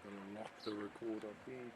Gonna knock the record up here.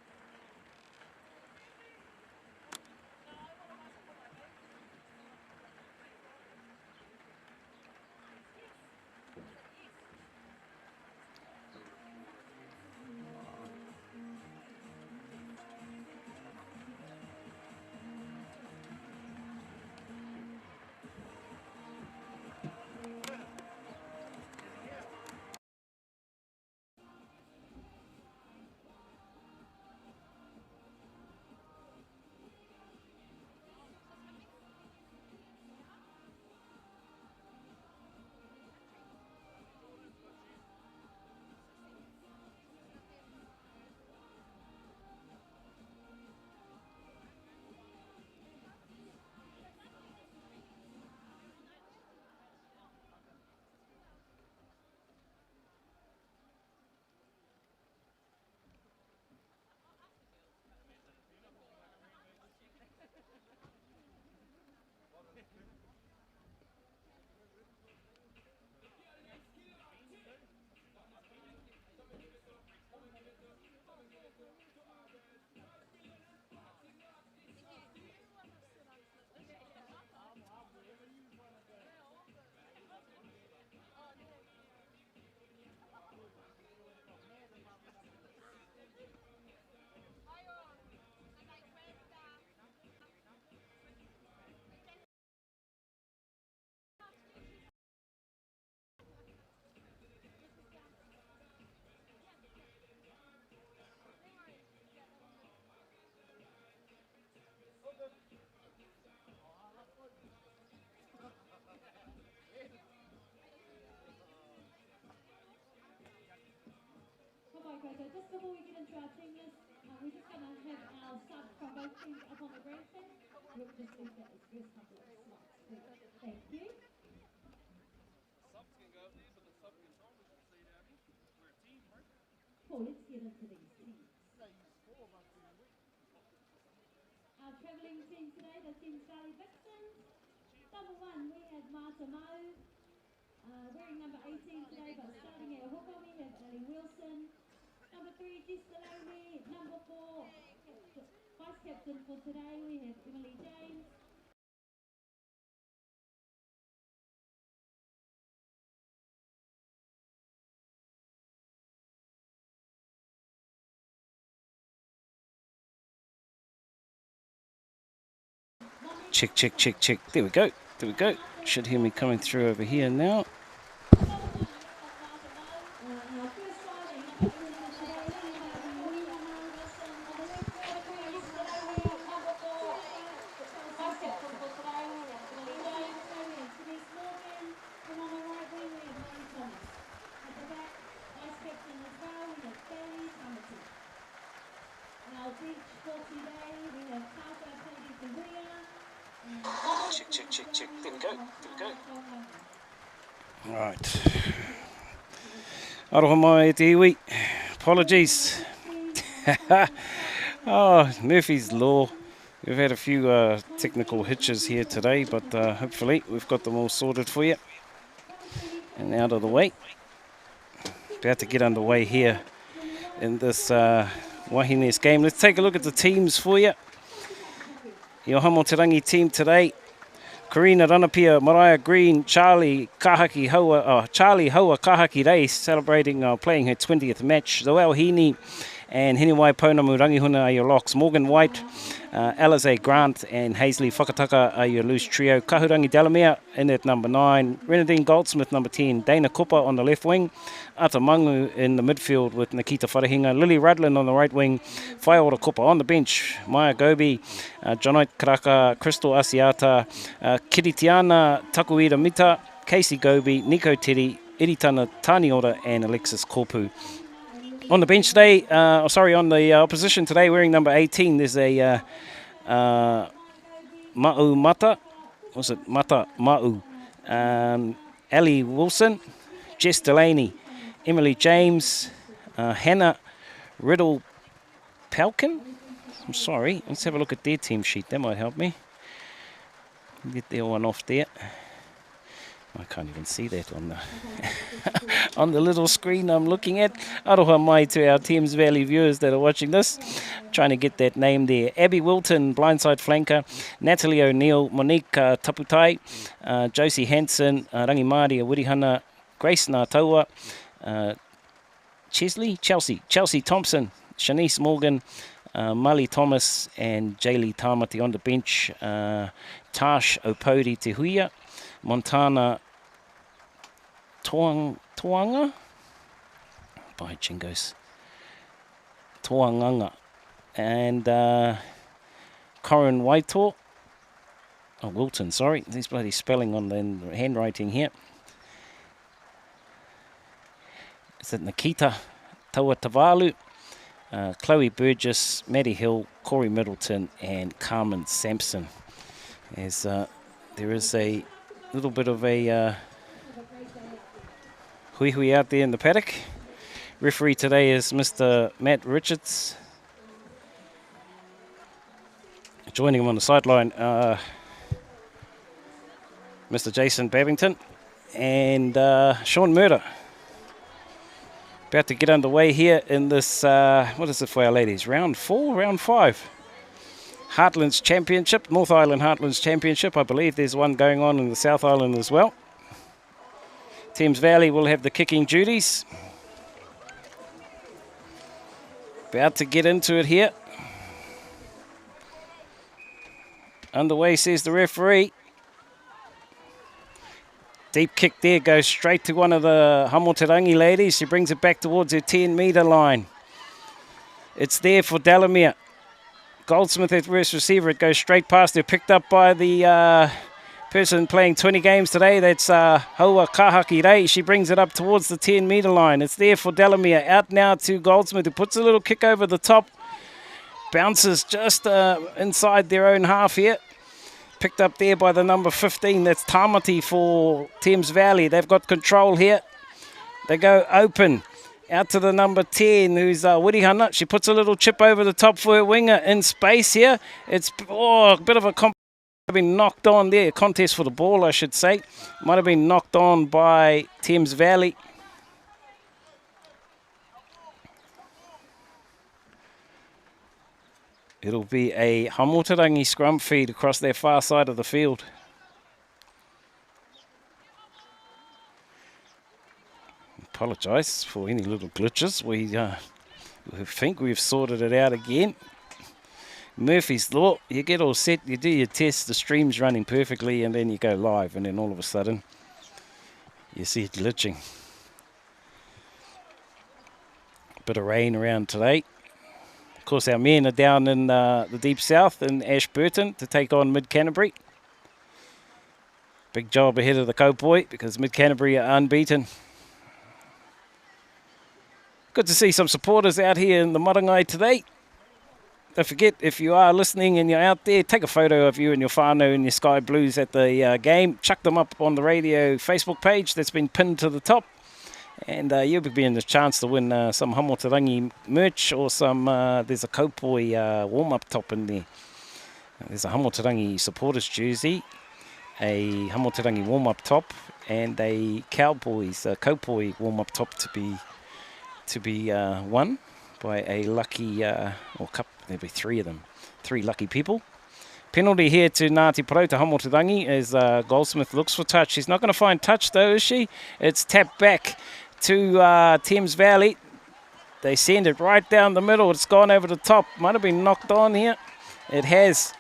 So just before we get into our team list, we're just going to have our subs from both teams up on the grandstand. We'll just leave that as first couple of slots. Thank you. Subs can go there, but the sub controllers will stay down here. We're a team, right? Well, let's get into these teams. Our travelling team today, the Thames Valley Vixens. Number 1, we have Marta Mau. Wearing number 18 today, but starting at hooker, we have Ali Wilson. Number 3, Jess Delaney. Number 4, vice captain for today, we have Emily James. Check, check, check, check. There we go. There we go. Should hear me coming through over here now. Check, check, check, check. There we go. There we go. Right. Aroha mai e te iwi. Apologies. Oh, Murphy's Law. We've had a few technical hitches here today, but hopefully we've got them all sorted for you. And out of the way. About to get underway here in this Waihanga's game. Let's take a look at the teams for you. Your Hamoterangi team today. Karina Ranapia, Mariah Green, Charlie Haua Kahaki Reis, celebrating playing her 20th match. Zoel Heaney and Heniwai Pounamu Rangihuna are your locks. Morgan White, Alize Grant and Hazley Whakataka are your loose trio. Kahurangi Delamere in at number 9. Renadine Goldsmith number 10. Dana Cooper on the left wing. Ata Mangu in the midfield with Nikita Wharehinga. Lily Radlin on the right wing. Whaiora Cooper on the bench. Maya Gobi, Jonoit Karaka, Crystal Asiata, Kiritiana Takuira Mita, Casey Gobi, Nico Teddy, Iritana Taniora and Alexis Korpu. On the bench today, on the opposition today, wearing number 18, there's a Ma'u Mata. Was it Mata Ma'u? Ali Wilson, Jess Delaney, Emily James, Hannah Riddle Palkin. I'm sorry, let's have a look at their team sheet. That might help me. Get their one off there. I can't even see that on the on the little screen I'm looking at. Aroha mai to our Thames Valley viewers that are watching this. Trying to get that name there. Abby Wilton, blindside flanker. Natalie O'Neill, Monique Taputai, Josie Hanson, Rangi Māori, Wirihana, Grace Nātaua, Chelsea Thompson, Shanice Morgan, Mali Thomas and Jaylee Tamati on the bench. Tash Opodi Te Huia, Montana Toanga by Chingos Toanganga and Corin Waito. Oh, Wilton, sorry. There's bloody spelling on the handwriting here. Is it Nikita Tawatavalu, Chloe Burgess, Maddie Hill, Corey Middleton and Carmen Sampson. As there is a little bit of a hui out there in the paddock. Referee today is Mr. Matt Richards. Joining him on the sideline, Mr. Jason Babington and Sean Murder. About to get underway here in this, what is it for our ladies? Round 4, round 5. Heartlands Championship, North Island Heartlands Championship. I believe there's one going on in the South Island as well. Thames Valley will have the kicking duties. About to get into it here. Underway, says the referee. Deep kick there, goes straight to one of the Hamoterangi ladies. She brings it back towards her 10-metre line. It's there for Delamere. Goldsmith at first receiver. It goes straight past her, picked up by the person playing 20 games today. That's Hoa Kahaki Rei. She brings it up towards the 10-metre line. It's there for Delamere. Out now to Goldsmith, who puts a little kick over the top. Bounces just inside their own half here. Picked up there by the number 15. That's Tamati for Thames Valley. They've got control here. They go open. Out to the number 10, who's Wirihana. She puts a little chip over the top for her winger in space here. It's a bit of a been knocked on there. Contest for the ball, I should say. Might have been knocked on by Thames Valley. It'll be a Hamoterangi scrum feed across their far side of the field. Apologise for any little glitches. We think we've sorted it out again. Murphy's Law, you get all set, you do your test, the stream's running perfectly, and then you go live, and then all of a sudden you see it glitching. Bit of rain around today. Of course, our men are down in the deep south in Ashburton to take on Mid-Canterbury. Big job ahead of the Cowboy because Mid-Canterbury are unbeaten. Good to see some supporters out here in the Marangai today. Don't forget, if you are listening and you're out there, take a photo of you and your whānau and your Sky Blues at the game. Chuck them up on the radio Facebook page that's been pinned to the top. And you'll be given the chance to win some Hamoterangi merch or some, there's a Kaupoi warm-up top in there. There's a Hamoterangi supporters jersey, a Hamoterangi warm-up top, and a Cowboys Kaupoi warm-up top to be won by a lucky, or cup, there'll be 3 of them, 3 lucky people. Penalty here to Ngāti Porou to Hamoterangi as Goldsmith looks for touch. She's not going to find touch though, is she? It's tapped back to Thames Valley. They send it right down the middle. It's gone over the top. Might have been knocked on here. It has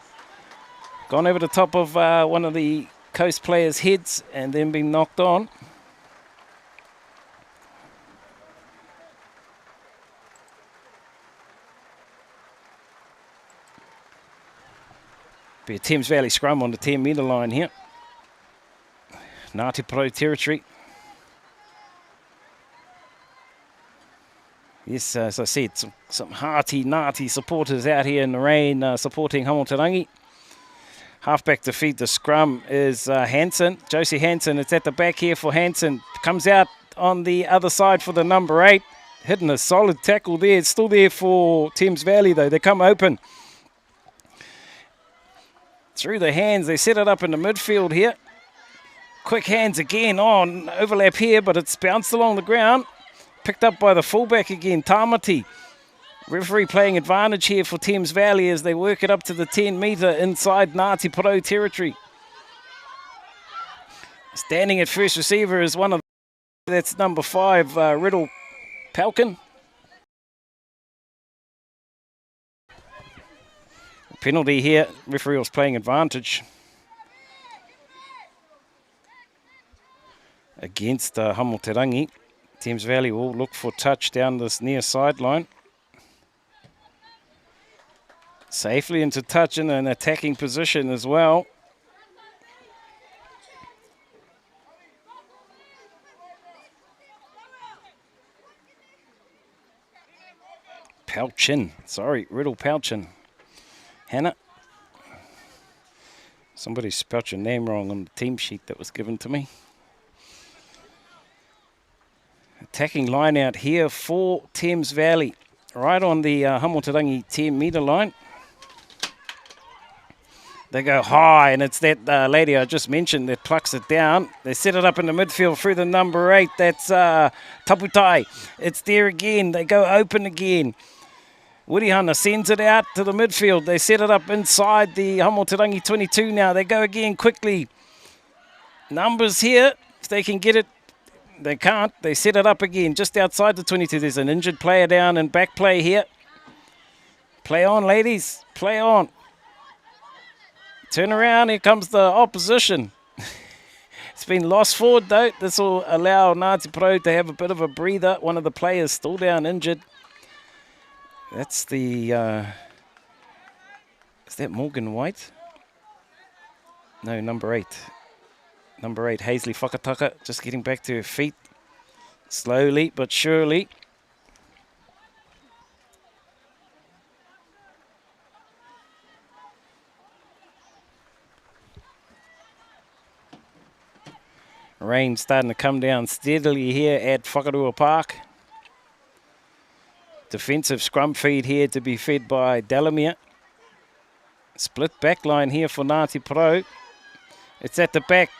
gone over the top of one of the Coast players' heads and then been knocked on. Be a Thames Valley scrum on the 10-metre line here. Ngāti Porou territory. Yes, as I said, some hearty, Ngāti supporters out here in the rain supporting Hamoterangi. Halfback to feed the scrum is Hansen. Josie Hansen, it's at the back here for Hansen. Comes out on the other side for the number 8. Hitting a solid tackle there. It's still there for Thames Valley though. They come open. Through the hands, they set it up in the midfield here. Quick hands again on overlap here, but it's bounced along the ground. Picked up by the fullback again, Tamati. Referee playing advantage here for Thames Valley as they work it up to the 10-metre inside Ngāti Porou territory. Standing at first receiver is one of that's number 5, Riddle Palkin. Penalty here. Referee was playing advantage against Hamoterangi. Thames Valley will look for touch down this near sideline. Safely into touch in an attacking position as well. Riddle Palchin. Hannah. Somebody spelled your name wrong on the team sheet that was given to me. Attacking line out here for Thames Valley. Right on the Hamoterangi 10-metre line. They go high, and it's that lady I just mentioned that plucks it down. They set it up in the midfield through the number 8. That's Taputai. It's there again. They go open again. WAIHANGA sends it out to the midfield. They set it up inside the Hamoterangi 22 now. They go again quickly. Numbers here. If they can get it, they can't. They set it up again just outside the 22. There's an injured player down and back play here. Play on, ladies. Play on. Turn around. Here comes the opposition. It's been lost forward, though. This will allow Ngāti Porou to have a bit of a breather. One of the players still down injured. That's the, is that Morgan White? No, number 8. Number 8, Hazley Whakataka, just getting back to her feet. Slowly but surely. Rain starting to come down steadily here at Whakarua Park. Defensive scrum feed here to be fed by Delamere. Split back line here for Ngāti Porou. It's at the back.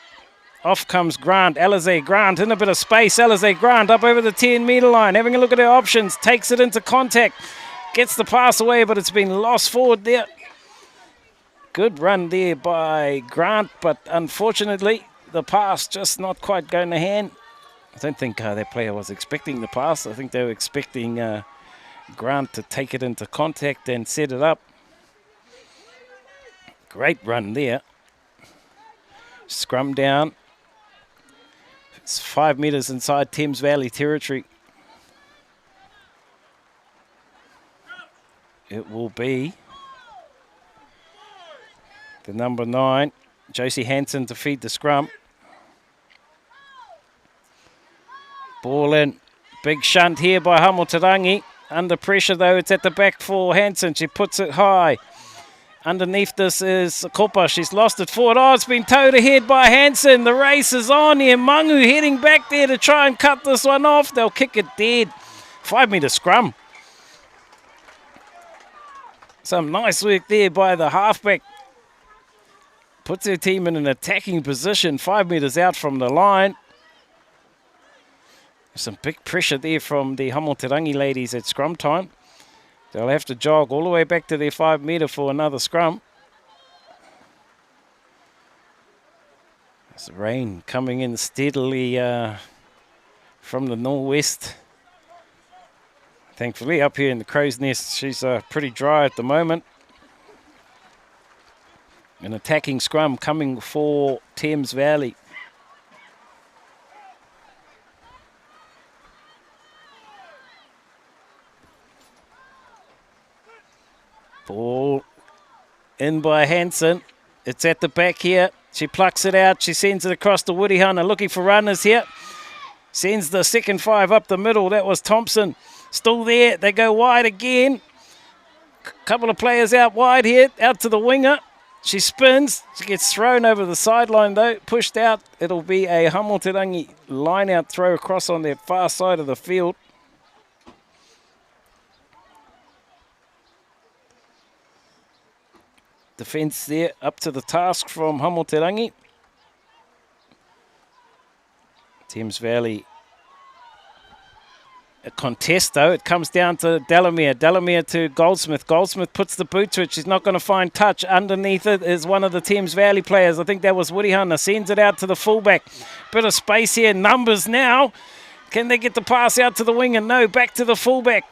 Off comes Grant. Alize Grant in a bit of space. Alize Grant up over the 10-metre line. Having a look at her options. Takes it into contact. Gets the pass away, but it's been lost forward there. Good run there by Grant, but unfortunately the pass just not quite going to hand. I don't think that player was expecting the pass. I think they were expecting Grant to take it into contact and set it up. Great run there. Scrum down. It's 5 metres inside Thames Valley territory. It will be the number 9, Josie Hansen, to feed the scrum. Ball in. Big shunt here by Hamoterangi. Under pressure, though, it's at the back for Hansen. She puts it high. Underneath this is Kopa. She's lost it forward. Oh, it's been towed ahead by Hansen. The race is on here. Mangu heading back there to try and cut this one off. They'll kick it dead. 5 metre scrum. Some nice work there by the halfback. Puts her team in an attacking position. 5 metres out from the line. Some big pressure there from the Hamoterangi ladies at scrum time. They'll have to jog all the way back to their 5 metre for another scrum. There's rain coming in steadily from the northwest. Thankfully, up here in the Crow's Nest, she's pretty dry at the moment. An attacking scrum coming for Thames Valley. Ball in by Hansen. It's at the back here. She plucks it out. She sends it across to WAIHANGA, looking for runners here. Sends the second 5 up the middle. That was Thompson. Still there. They go wide again. Couple of players out wide here. Out to the winger. She spins. She gets thrown over the sideline, though. Pushed out. It'll be a Hamoterangi line-out throw across on their far side of the field. Defence there up to the task from Hamoterangi. Thames Valley a contest though. It comes down to Delamere. Delamere to Goldsmith. Goldsmith puts the boot to it. She's not going to find touch. Underneath it is one of the Thames Valley players. I think that was WAIHANGA. Sends it out to the fullback. Bit of space here. Numbers now. Can they get the pass out to the winger? No. Back to the fullback.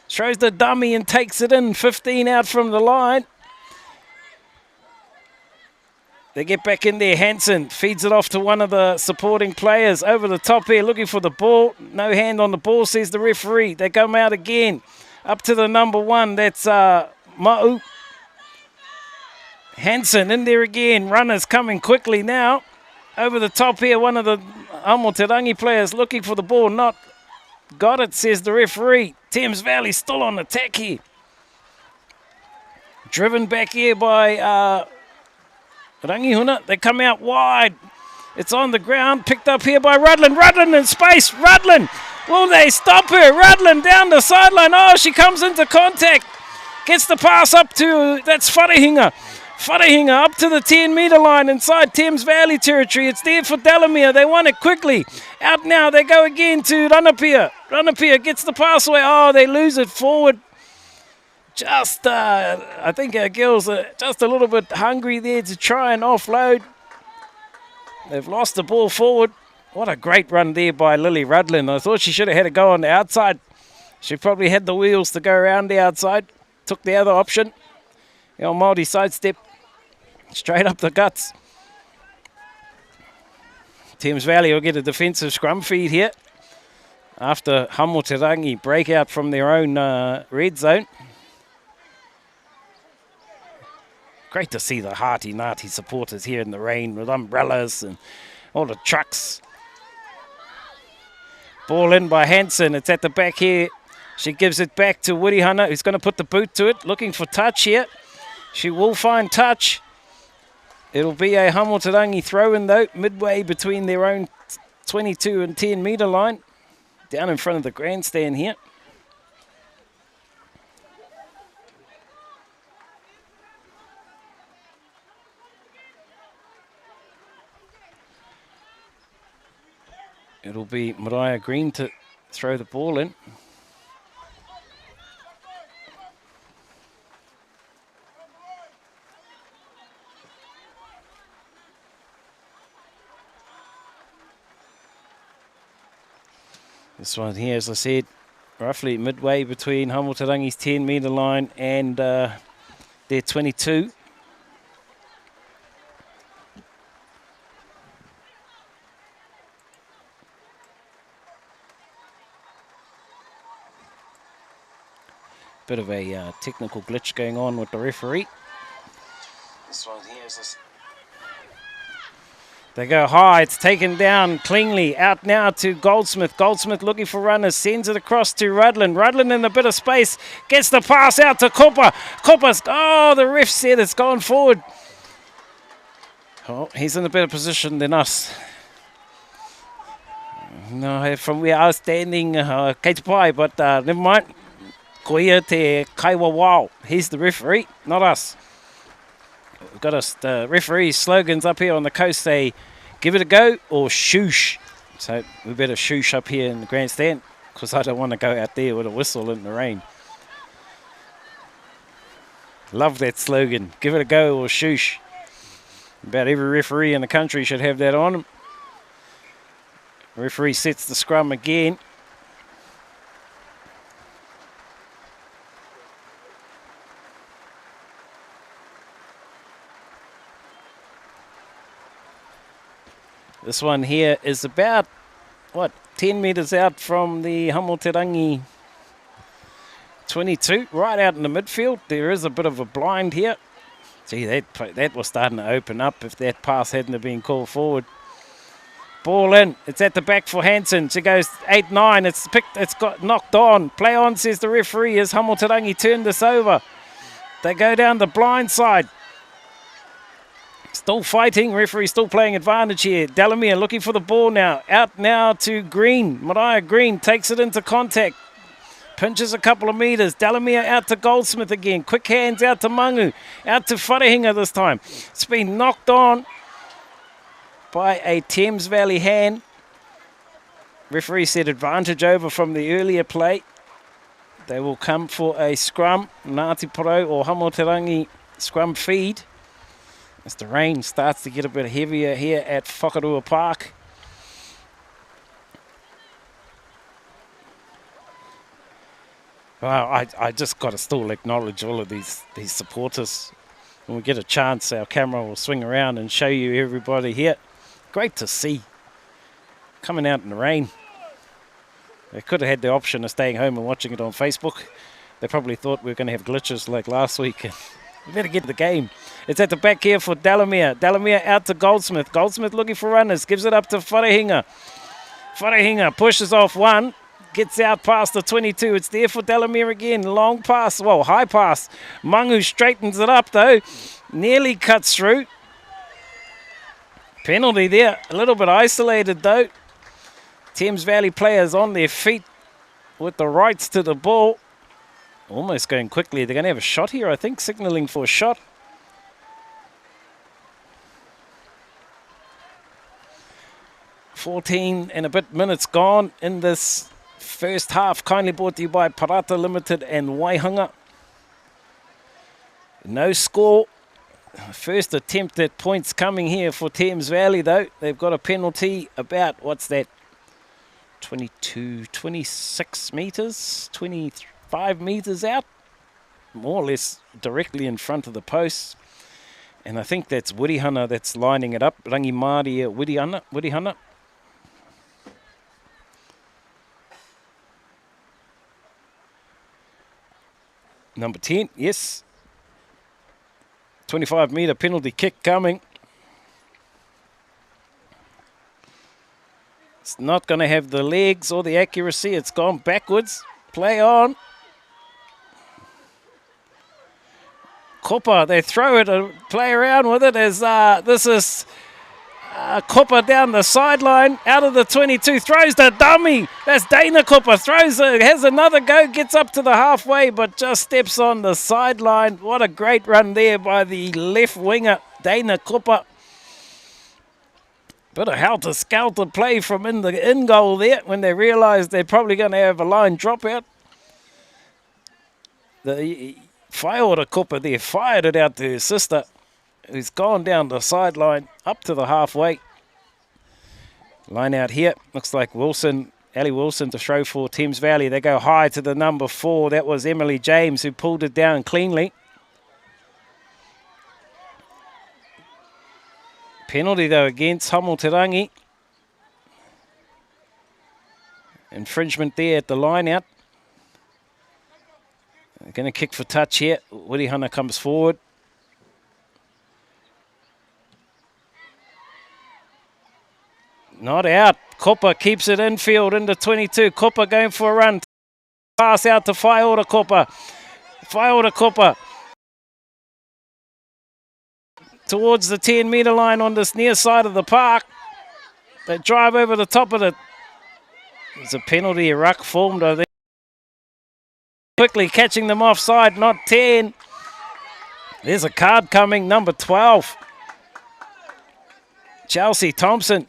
Throws the dummy and takes it in. 15 out from the line. They get back in there. Hansen feeds it off to one of the supporting players. Over the top here, looking for the ball. No hand on the ball, says the referee. They come out again. Up to the number 1. That's Ma'u. Hansen in there again. Runners coming quickly now. Over the top here, one of the Hamoterangi players looking for the ball. Not got it, says the referee. Thames Valley still on attack here. Driven back here by... Rangihuna, they come out wide. It's on the ground, picked up here by Rudland. Rudland in space. Rudland, will they stop her? Rudland down the sideline. Oh, she comes into contact. Gets the pass up to, that's Wharehinga. Wharehinga up to the 10-metre line inside Thames Valley territory. It's there for Delamere. They won it quickly. Out now, they go again to Ranapia. Ranapia gets the pass away. Oh, they lose it forward. Just, I think our girls are just a little bit hungry there to try and offload. They've lost the ball forward. What a great run there by Lily Rudland. I thought she should have had a go on the outside. She probably had the wheels to go around the outside. Took the other option. The old Māori sidestep. Straight up the guts. Thames Valley will get a defensive scrum feed here. After Hamoterangi break out from their own red zone. Great to see the hearty Ngāti supporters here in the rain with umbrellas and all the trucks. Ball in by Hansen. It's at the back here. She gives it back to WAIHANGA, who's going to put the boot to it. Looking for touch here. She will find touch. It'll be a Hamoterangi throw-in though, midway between their own 22 and 10-metre line. Down in front of the grandstand here. It'll be Mariah Green to throw the ball in. This one here, as I said, roughly midway between Hamoterangi's 10-metre line and their 22. Bit of a technical glitch going on with the referee. This one here is this. They go high, it's taken down cleanly. Out now to Goldsmith. Goldsmith looking for runners, sends it across to Rudland. Rudland in a bit of space, gets the pass out to Copper. Copper's, oh, the ref said it's gone forward. Oh, he's in a better position than us. No, from where I was standing, Kate Pai, but never mind. Koia te kaiwa wao. He's the referee, not us. We've got us the referee slogans up here on the coast say, give it a go or shoosh. So we better shoosh up here in the grandstand because I don't want to go out there with a whistle in the rain. Love that slogan, give it a go or shoosh. About every referee in the country should have that on him. Referee sets the scrum again. This one here is about, 10 metres out from the Hamoterangi 22, right out in the midfield. There is a bit of a blind here. Gee, that was starting to open up if that pass hadn't have been called forward. Ball in. It's at the back for Hansen. She goes 8-9. It's picked. It's got knocked on. Play on, says the referee, as Hamoterangi turned this over. They go down the blind side. Still fighting. Referee still playing advantage here. Delamere looking for the ball now. Out now to Green. Mariah Green takes it into contact. Pinches a couple of metres. Delamere out to Goldsmith again. Quick hands out to Mangu. Out to Wharehinga this time. It's been knocked on by a Thames Valley hand. Referee said advantage over from the earlier play. They will come for a scrum, Ngāti Porou or Hamoterangi scrum feed. As the rain starts to get a bit heavier here at Whakarua Park. Well, I just got to still acknowledge all of these supporters. When we get a chance, our camera will swing around and show you everybody here. Great to see. Coming out in the rain. They could have had the option of staying home and watching it on Facebook. They probably thought we were going to have glitches like last week. We better get to the game. It's at the back here for Delamere. Delamere out to Goldsmith. Goldsmith looking for runners. Gives it up to Wharehinga. Wharehinga pushes off one. Gets out past the 22. It's there for Delamere again. Long pass. Well, high pass. Mangu straightens it up though. Nearly cuts through. Penalty there. A little bit isolated though. Thames Valley players on their feet with the rights to the ball. Almost going quickly. They're going to have a shot here, I think. Signalling for a shot. $14 and a bit minutes gone in this first half. Kindly brought to you by PARATA Limited and WAIHANGA. No score. First attempt at points coming here for Thames Valley though. They've got a penalty about, what's that? 26 metres, 25 metres out, more or less directly in front of the posts. And I think that's Wirihana that's lining it up. Rangi Māori Wirihana. Number 10, yes. 25-metre penalty kick coming. It's not going to have the legs or the accuracy. It's gone backwards. Play on. Kopa, they throw it and play around with it as this is Kopa down the sideline. Out of the 22, throws the dummy. That's Dana Kopa. Throws it, has another go, gets up to the halfway, but just steps on the sideline. What a great run there by the left winger, Dana Kopa. Bit of helter-skelter play from in the in-goal there when they realised they're probably going to have a line dropout. The Whaiora Kopa there fired it out to his sister, who's gone down the sideline up to the halfway. Line out here. Looks like Wilson, Ali Wilson to throw for Thames Valley. They go high to the number 4. That was Emily James who pulled it down cleanly. Penalty though against Hamoterangi. Infringement there at the line out. They're going to kick for touch here. Wirihana comes forward. Not out. Kopa keeps it infield into 22. Kopa going for a run. Pass out to Whaiora Kopa. Whaiora Kopa. Towards the 10-metre line on this near side of the park. They drive over the top of it. There's a penalty, a ruck formed, I think. Quickly catching them offside, not 10. There's a card coming, number 12. Chelsea Thompson.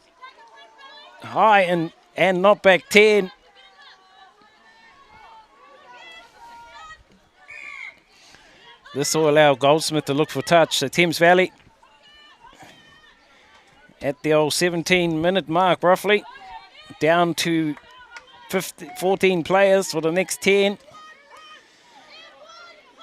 High and not back 10. This will allow Goldsmith to look for touch. So Thames Valley at the old 17-minute mark, roughly. Down to 14 players for the next 10.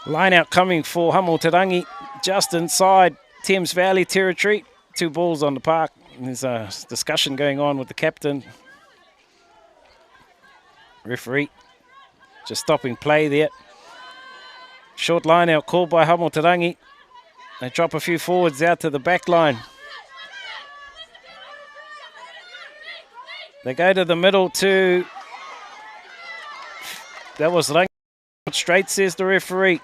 Line out coming for Hamoterangi, just inside Thames Valley territory. 2 balls on the park. There's a discussion going on with the captain. Referee just stopping play there. Short line out called by Hamoterangi. They drop a few forwards out to the back line. They go to the middle to... That was Rangi. Straight, says the referee.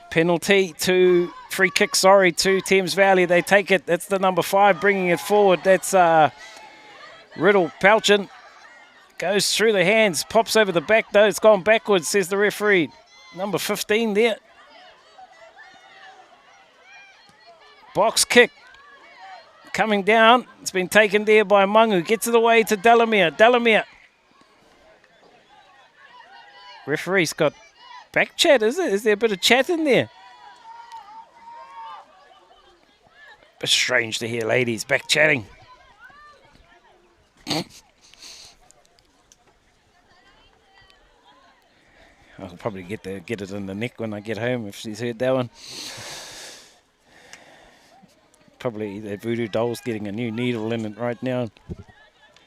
Penalty to... Free kick, sorry, to Thames Valley. They take it. That's the number 5 bringing it forward. That's Riddle Palchin. Goes through the hands. Pops over the back, though. It's gone backwards, says the referee. Number 15 there. Box kick. coming down. It's been taken there by Mangu. Gets it away to Delamere. Delamere. Referee's got back chat, is it? Is there a bit of chat in there? Bit strange to hear ladies back chatting. I'll probably get it in the neck when I get home if she's heard that one. Probably the voodoo doll's getting a new needle in it right now.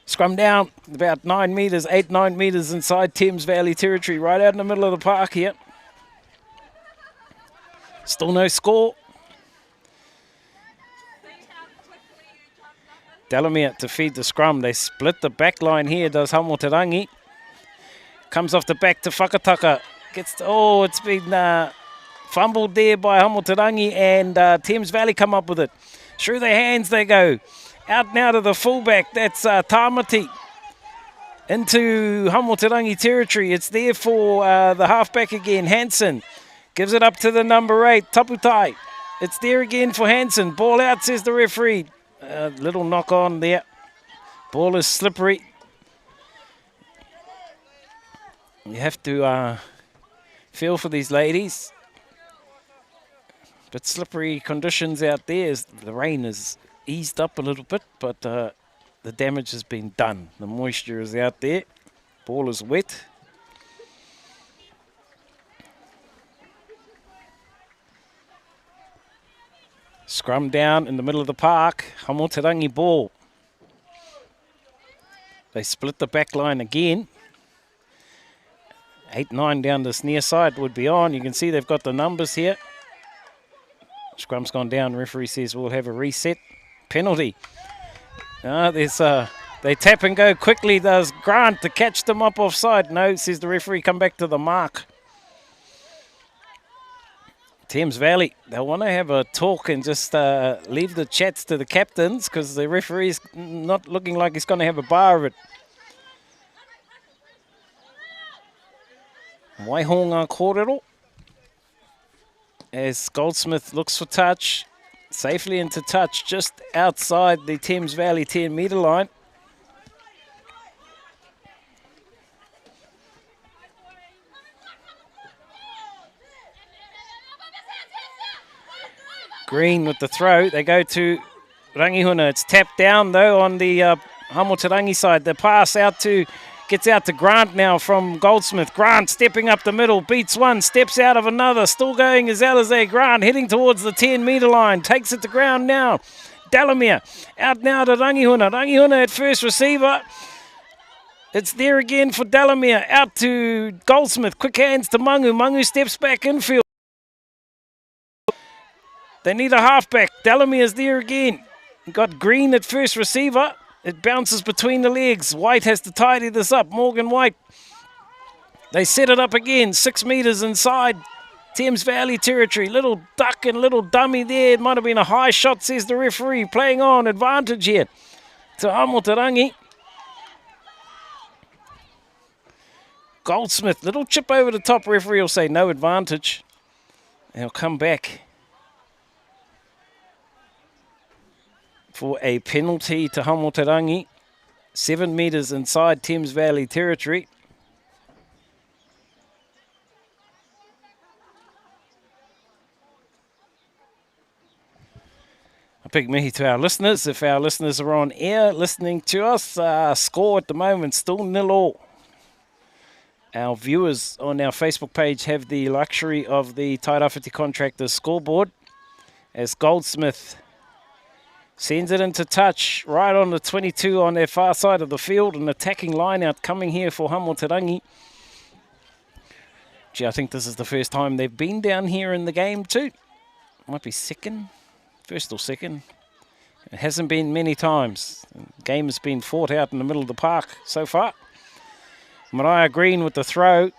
Scrum down, about 9 metres, 8-9 metres inside Thames Valley territory, right out in the middle of the park here. Still no score. Delamere to feed the scrum. They split the back line here, does Hamoterangi. Comes off the back to Whakataka. It's been fumbled there by Hamoterangi, and Thames Valley come up with it. Through their hands they go. Out now to the fullback. That's Tamati. Into Hamoterangi territory. It's there for the halfback again, Hansen. Gives it up to the number 8, Taputai. It's there again for Hansen. Ball out, says the referee. Little knock on there. Ball is slippery. You have to feel for these ladies. But slippery conditions out there. The rain has eased up a little bit, but the damage has been done. The moisture is out there. Ball is wet. Scrum down in the middle of the park. Hamoterangi ball. They split the back line again. 8-9 down this near side would be on. You can see they've got the numbers here. Scrum's gone down. Referee says we'll have a reset. Penalty. They tap and go quickly. Does Grant to catch them up offside? No, says the referee. Come back to the mark. Thames Valley, they want to have a talk and just leave the chats to the captains because the referee's not looking like he's going to have a bar of it. WAIHANGA kōrero. As Goldsmith looks for touch, safely into touch just outside the Thames Valley 10-metre line. Green with the throw. They go to Rangihuna. It's tapped down though on the Hamoterangi side. The pass gets out to Grant now from Goldsmith. Grant stepping up the middle, beats one, steps out of another. Still going is Alizé. Grant heading towards the 10-metre line. Takes it to ground now. Delamere out now to Rangihuna. Rangihuna at first receiver. It's there again for Delamere. Out to Goldsmith. Quick hands to Mangu. Mangu steps back infield. They need a halfback. Delamere's there again. Got Green at first receiver. It bounces between the legs. White has to tidy this up. Morgan White. They set it up again. 6 metres inside Thames Valley territory. Little duck and little dummy there. It might have been a high shot, says the referee. Playing on advantage here to Hamoterangi. Goldsmith. Little chip over the top. Referee will say no advantage. They'll come back for a penalty to Hamoterangi. 7 metres inside Thames Valley territory. A big mihi to our listeners. If our listeners are on air listening to us, score at the moment still 0-0. Our viewers on our Facebook page have the luxury of the Tairāwhiti Contractors scoreboard as Goldsmith sends it into touch right on the 22 on their far side of the field. An attacking line out coming here for Hamoterangi. Gee, I think this is the first time they've been down here in the game too. Might be second, first or second. It hasn't been many times. The game has been fought out in the middle of the park so far. Mariah Green with the throw.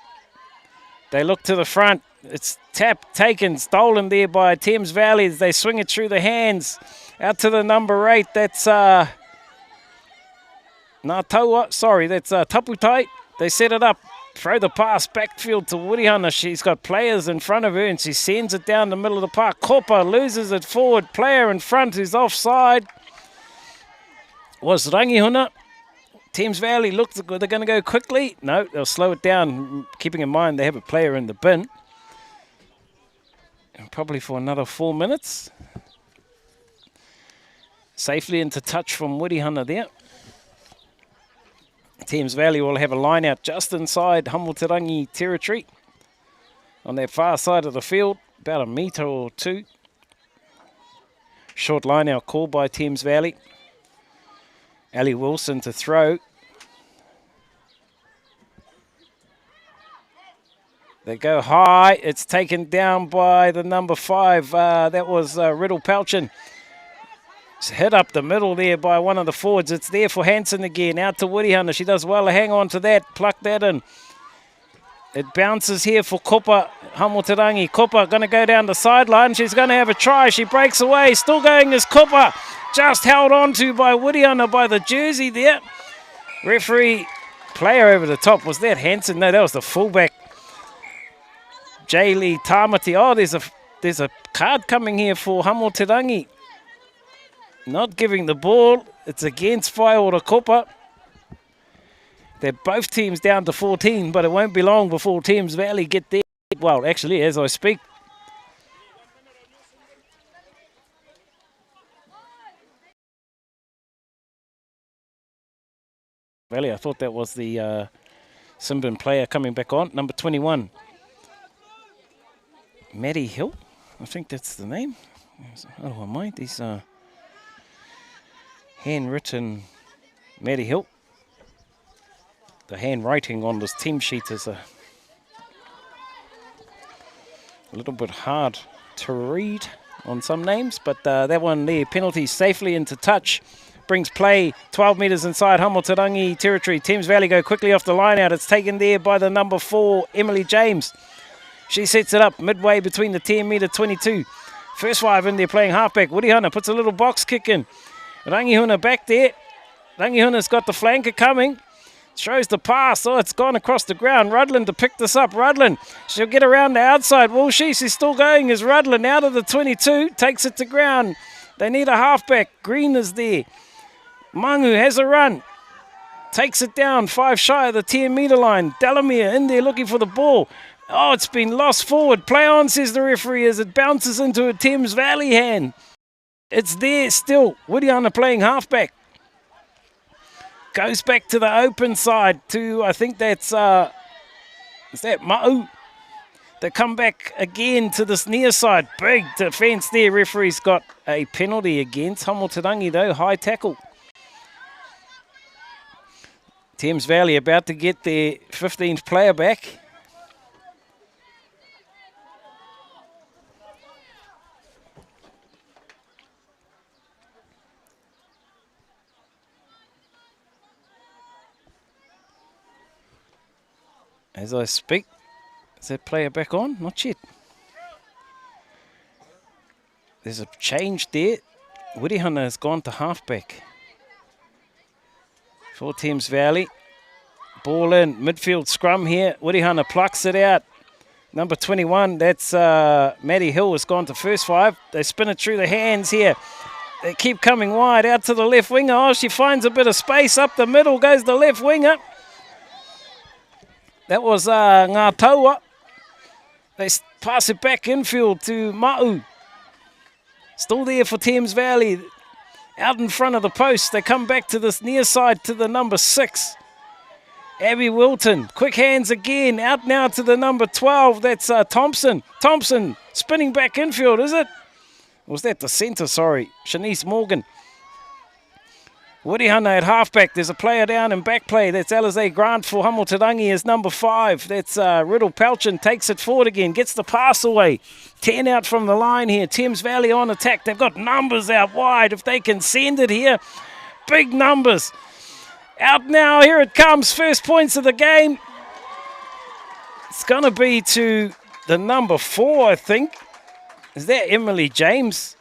They look to the front. It's taken, stolen there by Thames Valley as they swing it through the hands. Out to the number 8, that's Taputai. They set it up, throw the pass backfield to Wirihana. She's got players in front of her and she sends it down the middle of the park. Kopa loses it forward, player in front who's offside. was Rangihuna. Thames Valley looked good. They're going to go quickly. No, they'll slow it down, keeping in mind they have a player in the bin. And probably for another 4 minutes. Safely into touch from Wirihana there. Thames Valley will have a line out just inside Hamoterangi territory. On their far side of the field, about a metre or two. Short line out call by Thames Valley. Ali Wilson to throw. They go high. It's taken down by the number 5. That was Riddle Pelchin. It's hit up the middle there by one of the forwards. It's there for Hansen again. Out to Wirihana. She does well to hang on to that. Pluck that in. It bounces here for Kopa Hamoterangi. Kopa going to go down the sideline. She's going to have a try. She breaks away. Still going is Kopa. Just held on to by Wirihana by the jersey there. Referee player over the top. Was that Hansen? No, that was the fullback. Jaylee Tamati. Oh, there's a card coming here for Hamoterangi. Not giving the ball. It's against Whaiora Kopa. They're both teams down to 14, but it won't be long before Thames Valley get there. Well, actually, as I speak. Valley, I thought that was the Simbin player coming back on. Number 21. Maddie Hill. I think that's the name. Oh, I might. These handwritten Maddie Hill. The handwriting on this team sheet is a little bit hard to read on some names, but that one there, penalty safely into touch, brings play 12 metres inside Hamoterangi territory. Thames Valley go quickly off the line out. It's taken there by the number 4, Emily James. She sets it up midway between the 10-metre 22. First 5 in there playing halfback. Wirihana puts a little box kick in. Rangihuna back there. Rangihuna's got the flanker coming. Shows the pass. Oh, it's gone across the ground. Rudlin to pick this up. Rudlin, she'll get around the outside. Will she? She's still going as Rudlin out of the 22. Takes it to ground. They need a halfback. Green is there. Mangu has a run. Takes it down. 5 shy of the 10-metre line. Delamere in there looking for the ball. Oh, it's been lost forward. Play on, says the referee, as it bounces into a Thames Valley hand. It's there still. Wirihana playing halfback. Goes back to the open side to, I think that's, is that Ma'u? They come back again to this near side. Big defence there. Referee's got a penalty against Hamoterangi though. High tackle. Thames Valley about to get their 15th player back. As I speak, is that player back on? Not yet. There's a change there. Wirihana has gone to halfback. For Thames Valley. Ball in, midfield scrum here. Wirihana plucks it out. Number 21, that's Maddie Hill, has gone to first 5. They spin it through the hands here. They keep coming wide out to the left winger. Oh, she finds a bit of space up the middle. Goes the left winger. That was Ngātaua. They pass it back infield to Ma'u. Still there for Thames Valley. Out in front of the post. They come back to this near side to the number 6. Abby Wilton. Quick hands again. Out now to the number 12. That's Thompson. Thompson spinning back infield, is it? Or was that the centre? Sorry. Shanice Morgan. Wirihana at halfback. There's a player down in back play. That's Alize Grant for Hamoterangi is number 5. That's Riddle Pelchin. Takes it forward again. Gets the pass away. 10 out from the line here. Thames Valley on attack. They've got numbers out wide. If they can send it here. Big numbers. Out now. Here it comes. First points of the game. It's going to be to the number 4, I think. Is that Emily James?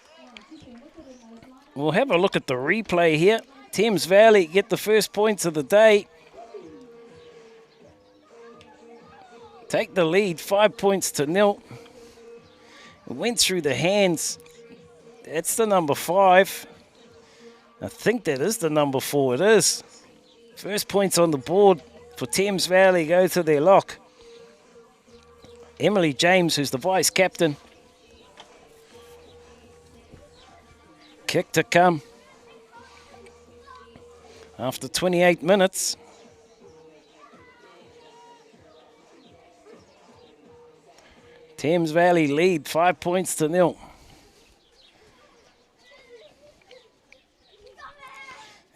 We'll have a look at the replay here. Thames Valley get the first points of the day. Take the lead, 5 points to 0. It went through the hands. That's the number 5. I think that is the number 4. It is. First points on the board for Thames Valley go to their lock. Emily James, who's the vice captain. Kick to come. After 28 minutes. Thames Valley lead 5 points to 0.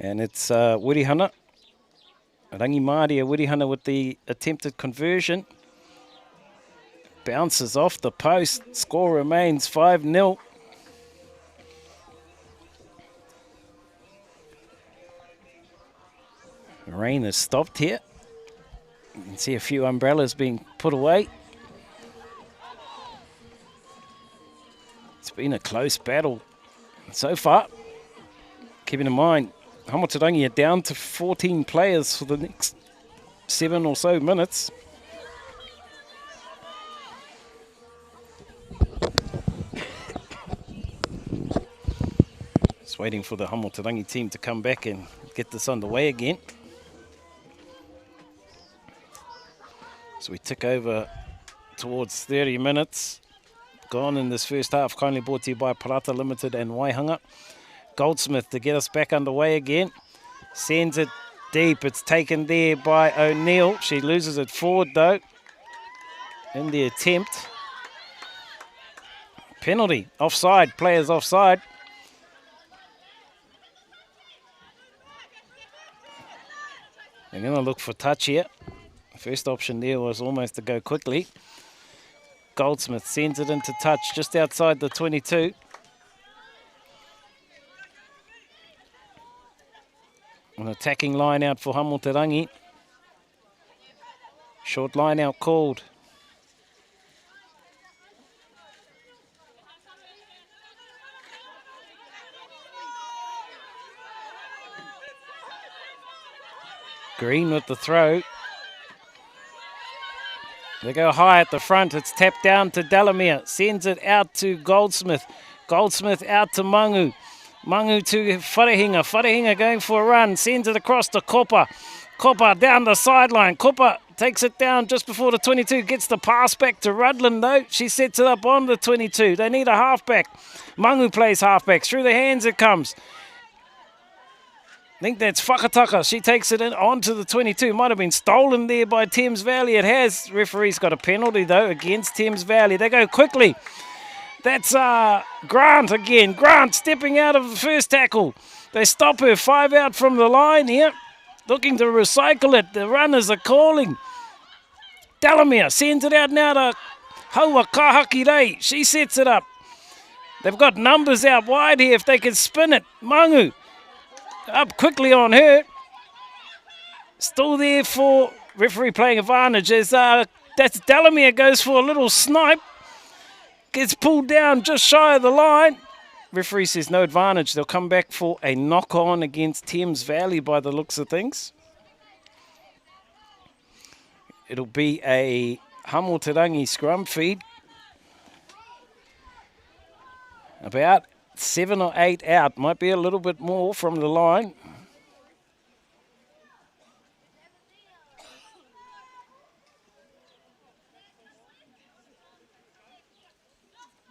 And it's Wirihana. Rangi Māori Wirihana with the attempted conversion. Bounces off the post. Score remains 5-0. Rain has stopped here. You can see a few umbrellas being put away. It's been a close battle so far. Keeping in mind, Hamoterangi are down to 14 players for the next 7 or so minutes. Just waiting for the Hamoterangi team to come back and get this underway again. So we tick over towards 30 minutes. Gone in this first half, kindly brought to you by PARATA LTD and WAIHANGA. Goldsmith to get us back underway again. Sends it deep. It's taken there by O'Neill. She loses it forward though in the attempt. Penalty. Offside. Players offside. They're going to look for touch here. First option there was almost to go quickly. Goldsmith sends it into touch just outside the 22. An attacking line out for Hamoterangi. Short line out called. Green with the throw. They go high at the front. It's tapped down to Delamere. Sends it out to Goldsmith. Goldsmith out to Mangu. Mangu to Wharehinga. Wharehinga going for a run. Sends it across to Kopa. Kopa down the sideline. Kopa takes it down just before the 22. Gets the pass back to Rudland though. She sets it up on the 22. They need a halfback. Mangu plays halfback. Through the hands it comes. I think that's Whakataka. She takes it in onto the 22. Might have been stolen there by Thames Valley. It has. Referee's got a penalty, though, against Thames Valley. They go quickly. That's Grant again. Grant stepping out of the first tackle. They stop her. 5 out from the line here. Looking to recycle it. The runners are calling. Delamere sends it out now to Haua Kahaki Rei. She sets it up. They've got numbers out wide here if they can spin it. Mangu. Up quickly on her. Still there for referee playing advantage as that's Delamere goes for a little snipe. Gets pulled down just shy of the line. Referee says no advantage. They'll come back for a knock-on against Thames Valley by the looks of things. It'll be a Hamoterangi scrum feed. About 7 or 8 out. Might be a little bit more from the line.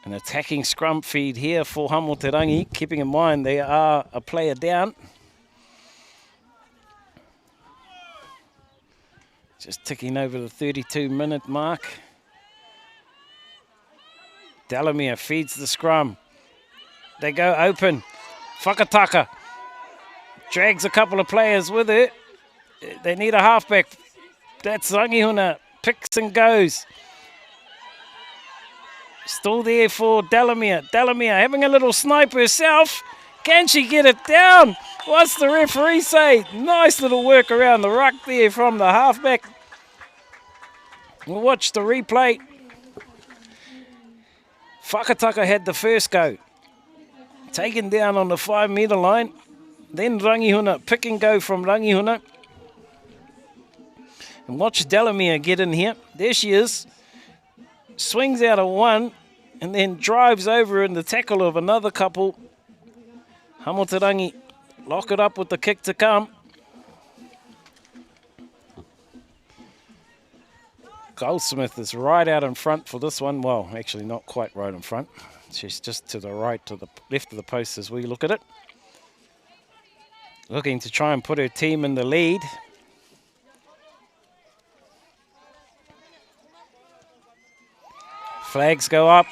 An attacking scrum feed here for Hamoterangi, keeping in mind they are a player down. Just ticking over the 32-minute mark. Delamere feeds the scrum. They go open. Whakataka drags a couple of players with it. They need a halfback. That's Rangihuna. Picks and goes. Still there for Delamere. Delamere having a little snipe herself. Can she get it down? What's the referee say? Nice little work around the ruck there from the halfback. We'll watch the replay. Whakataka had the first go. Taken down on the 5-metre line. Then Rangihuna, pick and go from Rangihuna. And watch Delamere get in here. There she is. Swings out of one and then drives over in the tackle of another couple. Hamoterangi lock it up with the kick to come. Goldsmith is right out in front for this one. Well, actually not quite right in front. She's just to the right, to the left of the post as we look at it. Looking to try and put her team in the lead. Flags go up.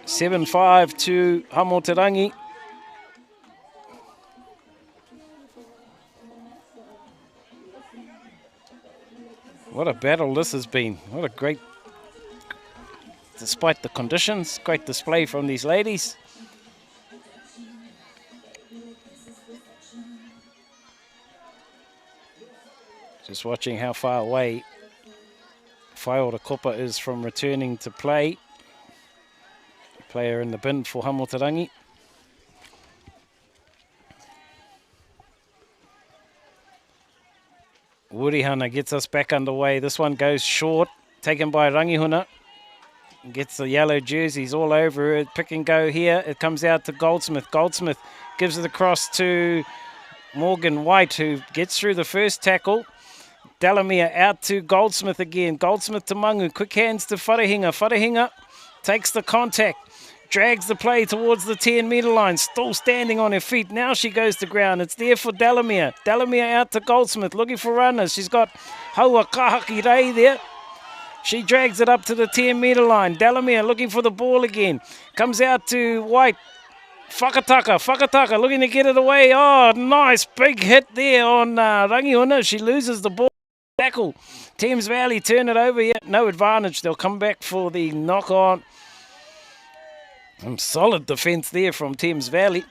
7-5 to Hamoterangi. What a battle this has been. What a great, despite the conditions, great display from these ladies. Just watching how far away Whaiora is from returning to play. Player in the bin for Hamoterangi. Waihanga gets us back underway. This one goes short, taken by Rangihuna. Gets the yellow jerseys all over it. Pick and go here. It comes out to Goldsmith. Goldsmith gives it across to Morgan White, who gets through the first tackle. Delamere out to Goldsmith again. Goldsmith to Mangu. Quick hands to Wharehinga. Wharehinga takes the contact. Drags the play towards the 10-metre line. Still standing on her feet. Now she goes to ground. It's there for Delamere. Delamere out to Goldsmith. Looking for runners. She's got Haua Kahaki Rei there. She drags it up to the 10-metre line. Delamere looking for the ball again. Comes out to White. Whakataka looking to get it away. Oh, nice big hit there on Rangihuna. She loses the ball. Tackle. Thames Valley turn it over yet. No advantage. They'll come back for the knock on. Some solid defence there from Thames Valley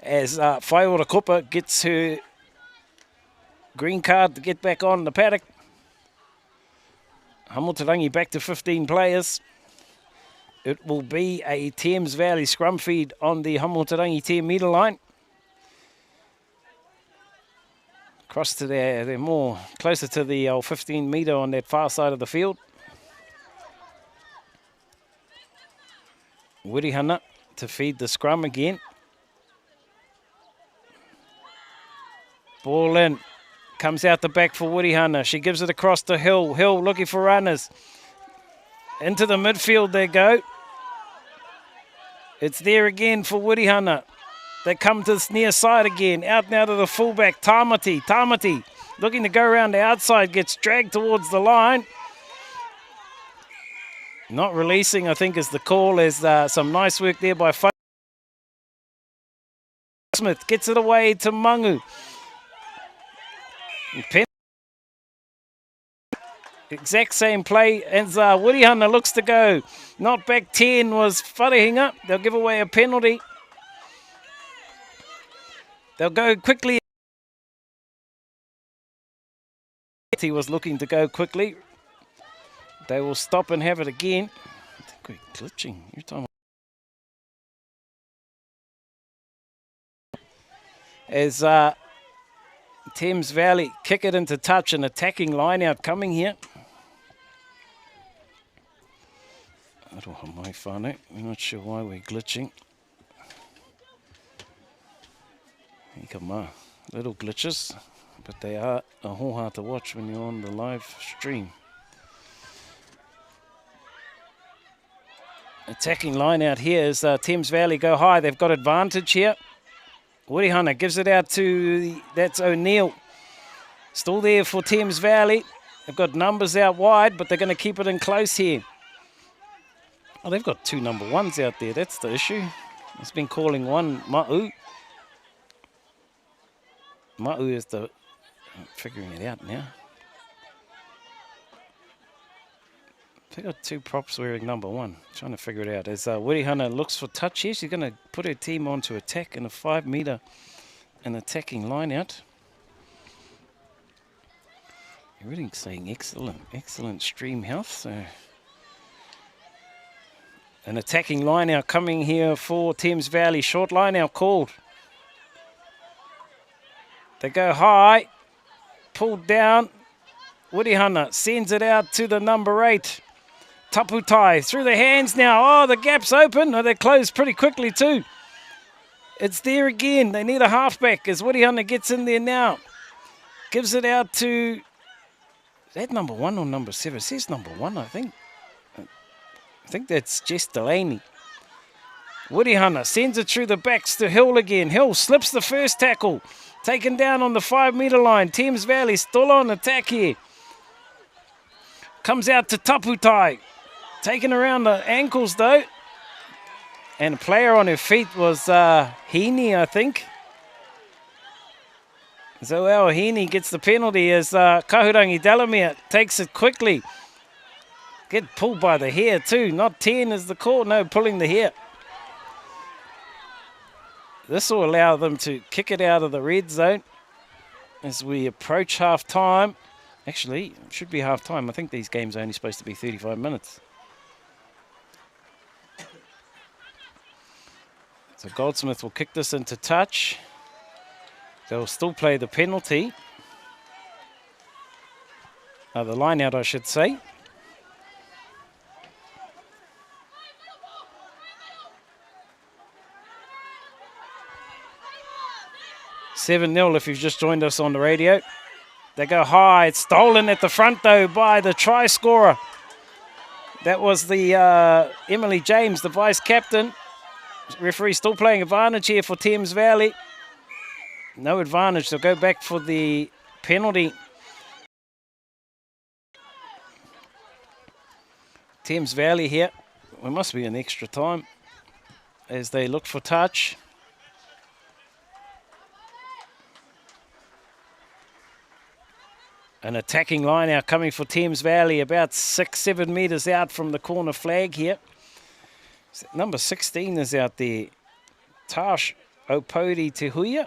as Whaiora gets her green card to get back on the paddock. Hamoterangi back to 15 players. It will be a Thames Valley scrum feed on the Hamoterangi 10-metre line. Across to they're more closer to the 15-metre on that far side of the field. Waihanga to feed the scrum again. Ball in. Comes out the back for Waihanga. She gives it across to Hill. Hill looking for runners. Into the midfield they go. It's there again for Waihanga. They come to this near side again. Out now to the fullback, Tamati. Tamati looking to go around the outside. Gets dragged towards the line. Not releasing, I think, is the call. There's some nice work there by Smith. Gets it away to Mangu. Exact same play as Waihanga looks to go. Not back 10 was Wharehinga. They'll give away a penalty. They'll go quickly. He was looking to go quickly. They will stop and have it again. I think we're glitching. Every time as Thames Valley kick it into touch, an attacking line out coming here. I'm not sure why we're glitching. Little glitches, but they are a whole hard to watch when you're on the live stream. Attacking line out here is Thames Valley go high. They've got advantage here. Waihanga gives it out to, that's O'Neill. Still there for Thames Valley. They've got numbers out wide, but they're going to keep it in close here. Oh, they've got two number ones out there. That's the issue. It's been calling one Ma'u. Ma'u is the... I'm figuring it out now. They got two props wearing number one. Trying to figure it out. As Waihanga looks for touch here, she's going to put her team on to attack in a 5-metre and attacking line out. Everything's saying excellent stream health. So an attacking line out coming here for Thames Valley. Short line out called. They go high, pulled down. Waihanga sends it out to the number 8. Taputai through the hands now. Oh, the gap's open. Oh, they're closed pretty quickly too. It's there again. They need a halfback as WAIHANGA gets in there now. Gives it out to... Is that number 1 or number 7? It says number 1, I think. I think that's Jess Delaney. WAIHANGA sends it through the backs to Hill again. Hill slips the first tackle. Taken down on the 5-metre line. Thames Valley still on attack here. Comes out to Taputai. Taken around the ankles though. And a player on her feet was Heaney, I think. Zoel Heaney gets the penalty as Kahurangi Delamere takes it quickly. Get pulled by the hair too. Not 10 is the call. No, pulling the hair. This will allow them to kick it out of the red zone as we approach half-time. Actually, it should be half-time. I think these games are only supposed to be 35 minutes. So Goldsmith will kick this into touch. They'll still play the penalty. The line out, I should say. $7-0 if you've just joined us on the radio. They go high. It's stolen at the front, though, by the try scorer. That was the Emily James, the vice-captain. Referee still playing advantage here for Thames Valley. No advantage. They'll go back for the penalty. Thames Valley here. It must be an extra time as they look for touch. An attacking line out coming for Thames Valley, about 6-7 metres out from the corner flag here. Number 16 is out there, Tash Opodi Tehuya.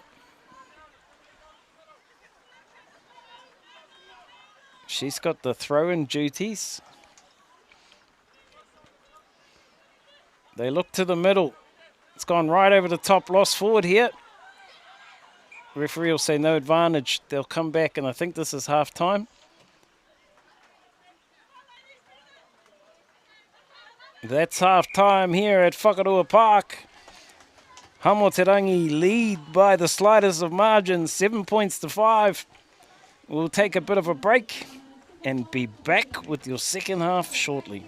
She's got the throw-in duties. They look to the middle. It's gone right over the top, lost forward here. Referee will say no advantage. They'll come back, and I think this is half-time. That's half-time here at Whakarua Park. Hamoterangi lead by the slightest of margins, 7 points to 5. We'll take a bit of a break and be back with your second half shortly.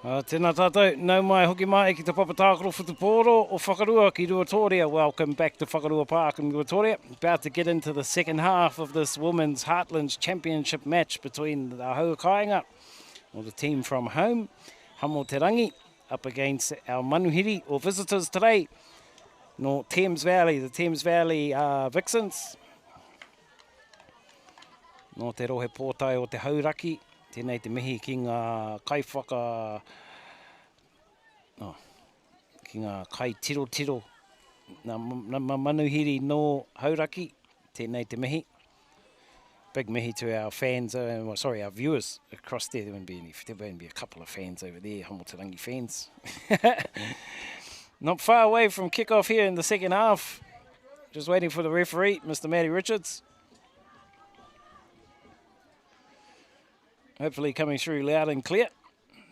Tēnā tātou, nau mai hoki mai ki te papatākaro whutupōro o Whakarua ki Ruatoria. Welcome back to Whakarua Park in Ruatoria. About to get into the second half of this Women's Heartlands Championship match between the Hamoterangi, or the team from home, Hamoterangi, up against our manuhiri or visitors today, no Thames Valley, the Thames Valley Vixens. No te rohe pōtai o te hauraki, tēnei te mihi ki ngā kaiwhaka, ki ngā kai tiro tiro, ngā manuhiri no hauraki, tēnei te mihi. Big mihi to our fans, our viewers across there. There won't be a couple of fans over there, Hamoterangi fans. Not far away from kick-off here in the second half. Just waiting for the referee, Mr. Matty Richards. Hopefully coming through loud and clear.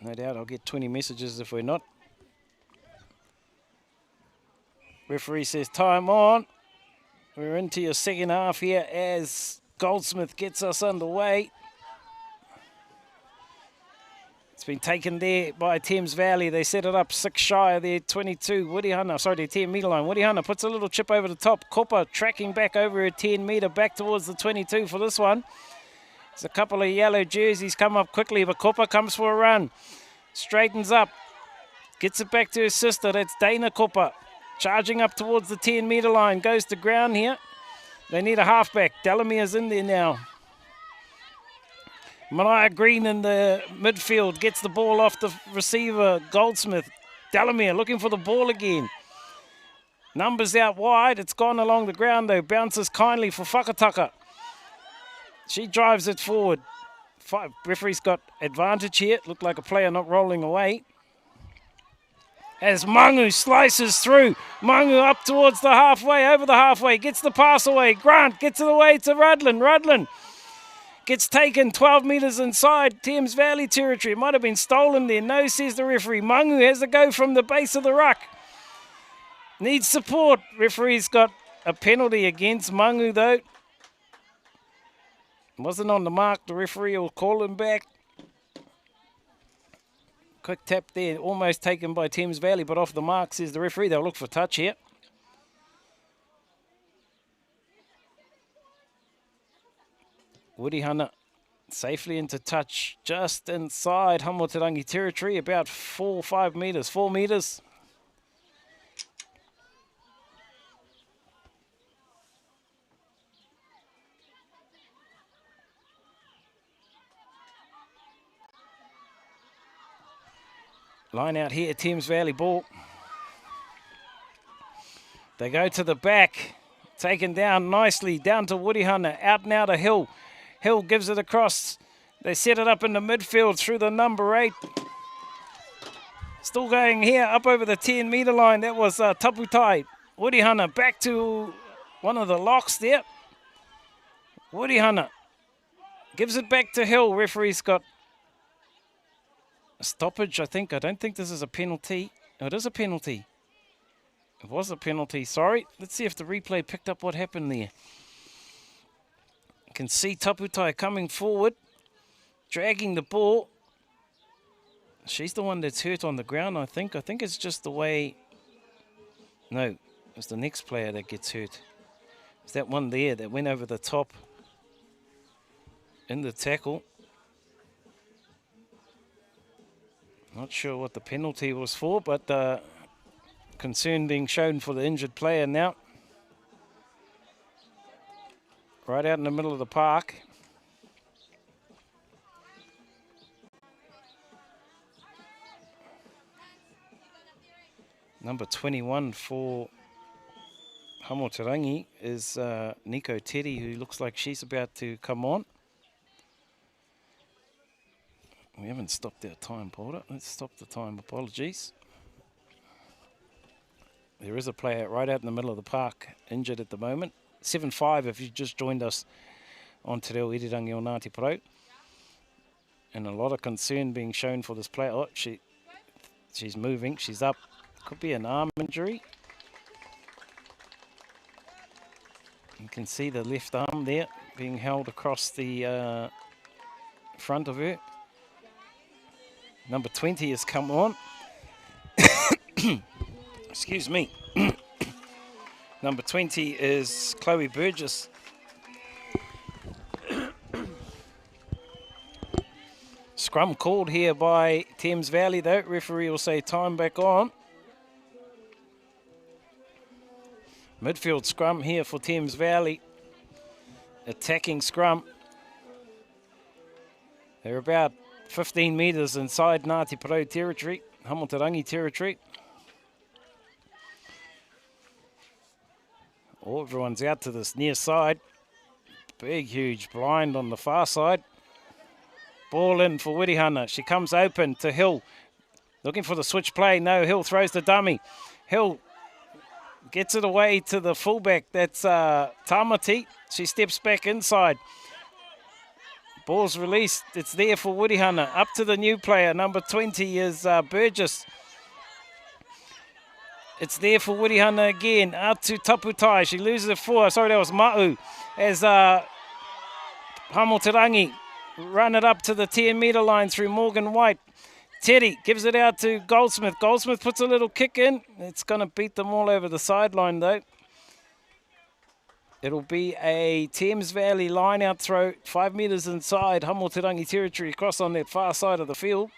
No doubt I'll get 20 messages if we're not. Referee says time on. We're into your second half here as Goldsmith gets us underway. It's been taken there by Thames Valley. They set it up 6 shy of their 22. Their 10 metre line. Wurihana puts a little chip over the top. Kopa tracking back over her 10 metre back towards the 22 for this one. There's a couple of yellow jerseys come up quickly, but Kopa comes for a run. Straightens up. Gets it back to her sister. That's Dana Kopa. Charging up towards the 10 metre line. Goes to ground here. They need a halfback. Delamire's in there now. Mariah Green in the midfield. Gets the ball off the receiver, Goldsmith. Delamere looking for the ball again. Numbers out wide. It's gone along the ground though. Bounces kindly for Whakataka. She drives it forward. Referee's got advantage here. Looked like a player not rolling away. As Mangu slices through. Mangu up towards the halfway, over the halfway. Gets the pass away. Grant gets it away to Rudlin. Rudlin gets taken 12 metres inside Thames Valley territory. It might have been stolen there. No, says the referee. Mangu has a go from the base of the ruck. Needs support. Referee's got a penalty against Mangu though. Wasn't on the mark. The referee will call him back. Quick tap there. Almost taken by Thames Valley, but off the mark, says the referee. They'll look for touch here. Wurihana safely into touch just inside Hamoterangi territory, about 4 metres. Line out here, Thames Valley ball. They go to the back. Taken down nicely, down to Wurihana. Out now to Hill. Hill gives it across. They set it up in the midfield through the number 8. Still going here, up over the 10 metre line. That was Taputai. Wurihana back to one of the locks there. Wurihana gives it back to Hill. Referee's got a stoppage, I think. I don't think this is a penalty. Oh, it is a penalty. It was a penalty, sorry. Let's see if the replay picked up what happened there. You can see Taputai coming forward, dragging the ball. She's the one that's hurt on the ground, I think. I think it's just the way... No, it's the next player that gets hurt. It's that one there that went over the top in the tackle. Not sure what the penalty was for, but concern being shown for the injured player now. Right out in the middle of the park. Number 21 for Hamoterangi is Nico Teddy, who looks like she's about to come on. We haven't stopped our time, Porter. Let's stop the time. Apologies. There is a player right out in the middle of the park, injured at the moment. 7-5 if you just joined us on Te Reo Irirangi o Ngāti Porou. And a lot of concern being shown for this player. Oh, she's moving. She's up. Could be an arm injury. You can see the left arm there being held across the front of her. Number 20 has come on. Excuse me. Number 20 is Chloe Burgess. Scrum called here by Thames Valley though. Referee will say time back on. Midfield scrum here for Thames Valley. Attacking scrum. They're about 15 metres inside Ngāti Porou territory, Hamoterangi territory. Oh, everyone's out to this near side. Big, huge blind on the far side. Ball in for Wirihana. She comes open to Hill. Looking for the switch play. No, Hill throws the dummy. Hill gets it away to the fullback. That's Tamati. She steps back inside. Ball's released. It's there for Wirihana. Up to the new player. Number 20 is Burgess. It's there for Wirihana again. Out to Taputai. She loses it for. Sorry, that was Ma'u. As Hamoterangi run it up to the 10-metre line through Morgan White. Teddy gives it out to Goldsmith. Goldsmith puts a little kick in. It's going to beat them all over the sideline though. It'll be a Thames Valley line-out throw, 5 metres inside Hamoterangi territory, across on that far side of the field.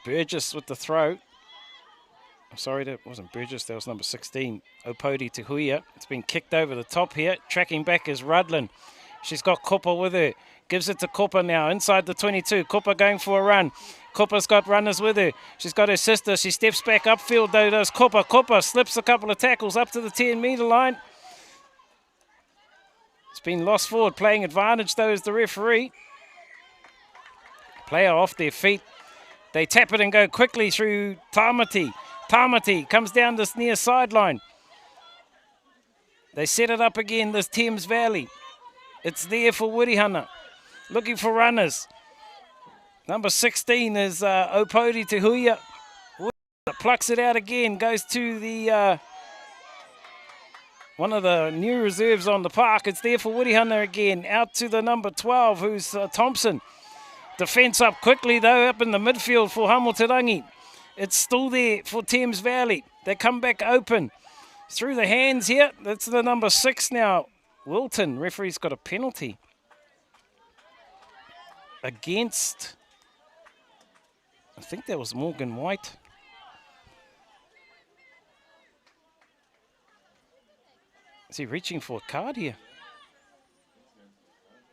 Burgess with the throw. Sorry, that wasn't Burgess, that was number 16, Opodi Tehuia. It's been kicked over the top here. Tracking back is Rudlin. She's got Copper with her. Gives it to Copper now, inside the 22. Copper going for a run. Copper's got runners with her. She's got her sister. She steps back upfield though, does Copper. Copper slips a couple of tackles up to the 10-metre line. It's been lost forward. Playing advantage though is the referee. Player off their feet. They tap it and go quickly through Tamati. Tamati comes down this near sideline. They set it up again, this Thames Valley. It's there for Wirihana. Looking for runners. Number 16 is Opodi Tehuia. Plucks it out again. Goes to the one of the new reserves on the park. It's there for Wirihana again. Out to the number 12, who's Thompson. Defence up quickly though, up in the midfield for Hamoterangi. It's still there for Thames Valley. They come back open. Through the hands here. That's the number 6 now. Wilton. Referee's got a penalty. Against, I think that was Morgan White. Is he reaching for a card here?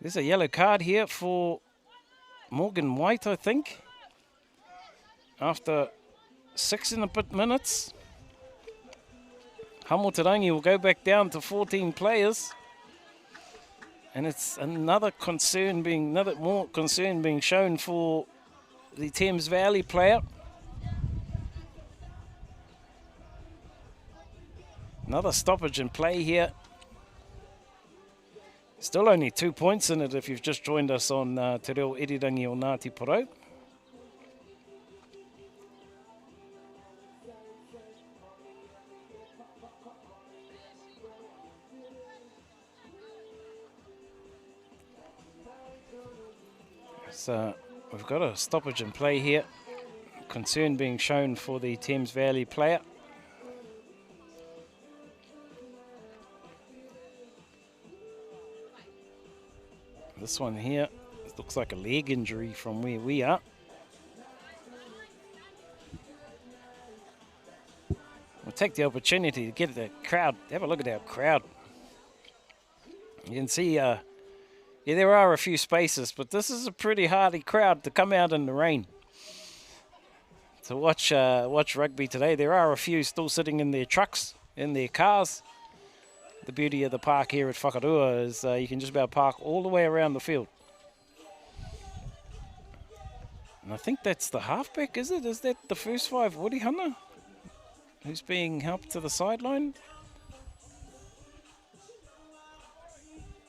There's a yellow card here for Morgan White, I think. After 6 and a bit minutes. Hamoterangi will go back down to 14 players. And it's another more concern being shown for the Thames Valley player. Another stoppage in play here. Still only 2 points in it if you've just joined us on Te Reo Irirangi o Ngāti Porou. So we've got a stoppage in play here. Concern being shown for the Thames Valley player. This one here, it looks like a leg injury from where we are. We'll take the opportunity to get the crowd, have a look at our crowd. You can see, yeah, there are a few spaces, but this is a pretty hardy crowd to come out in the rain to watch rugby today. There are a few still sitting in their trucks, in their cars. The beauty of the park here at Whakarua is you can just about park all the way around the field. And I think that's the halfback, is it? Is that the first 5, Wirihana, who's being helped to the sideline?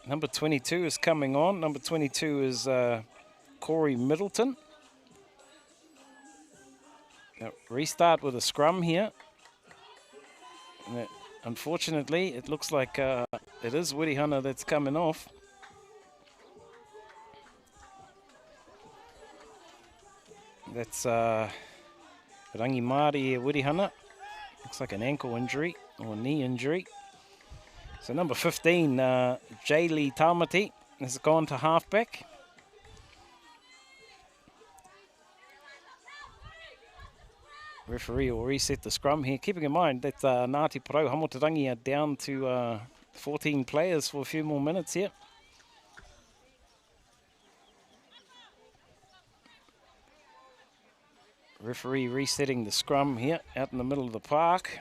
Number 22 is coming on. Number 22 is Corey Middleton. Now, restart with a scrum here. unfortunately, it looks like it is WAIHANGA that's coming off. That's Rangi Māori WAIHANGA. Looks like an ankle injury or knee injury. So number 15, Jaylee Tamati, has gone to halfback. Referee will reset the scrum here, keeping in mind that Ngāti Porou Hamoterangi are down to 14 players for a few more minutes here. Referee resetting the scrum here out in the middle of the park.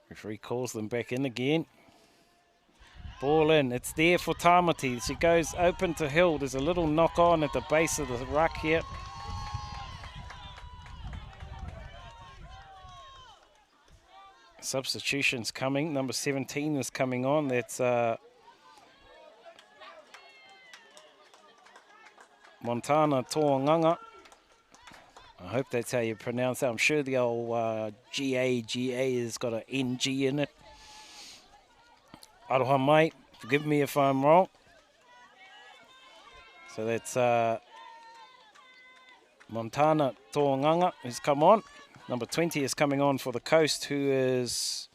Referee calls them back in again. Ball in, it's there for Tamati. She goes open to Hill. There's a little knock on at the base of the ruck here. Substitutions coming. Number 17 is coming on. That's Montana Toanganga. I hope that's how you pronounce that. I'm sure the old GA has got an NG in it. Aroha mai, forgive me if I'm wrong. So that's Montana Toanganga who's come on. Number 20 is coming on for the Coast, who is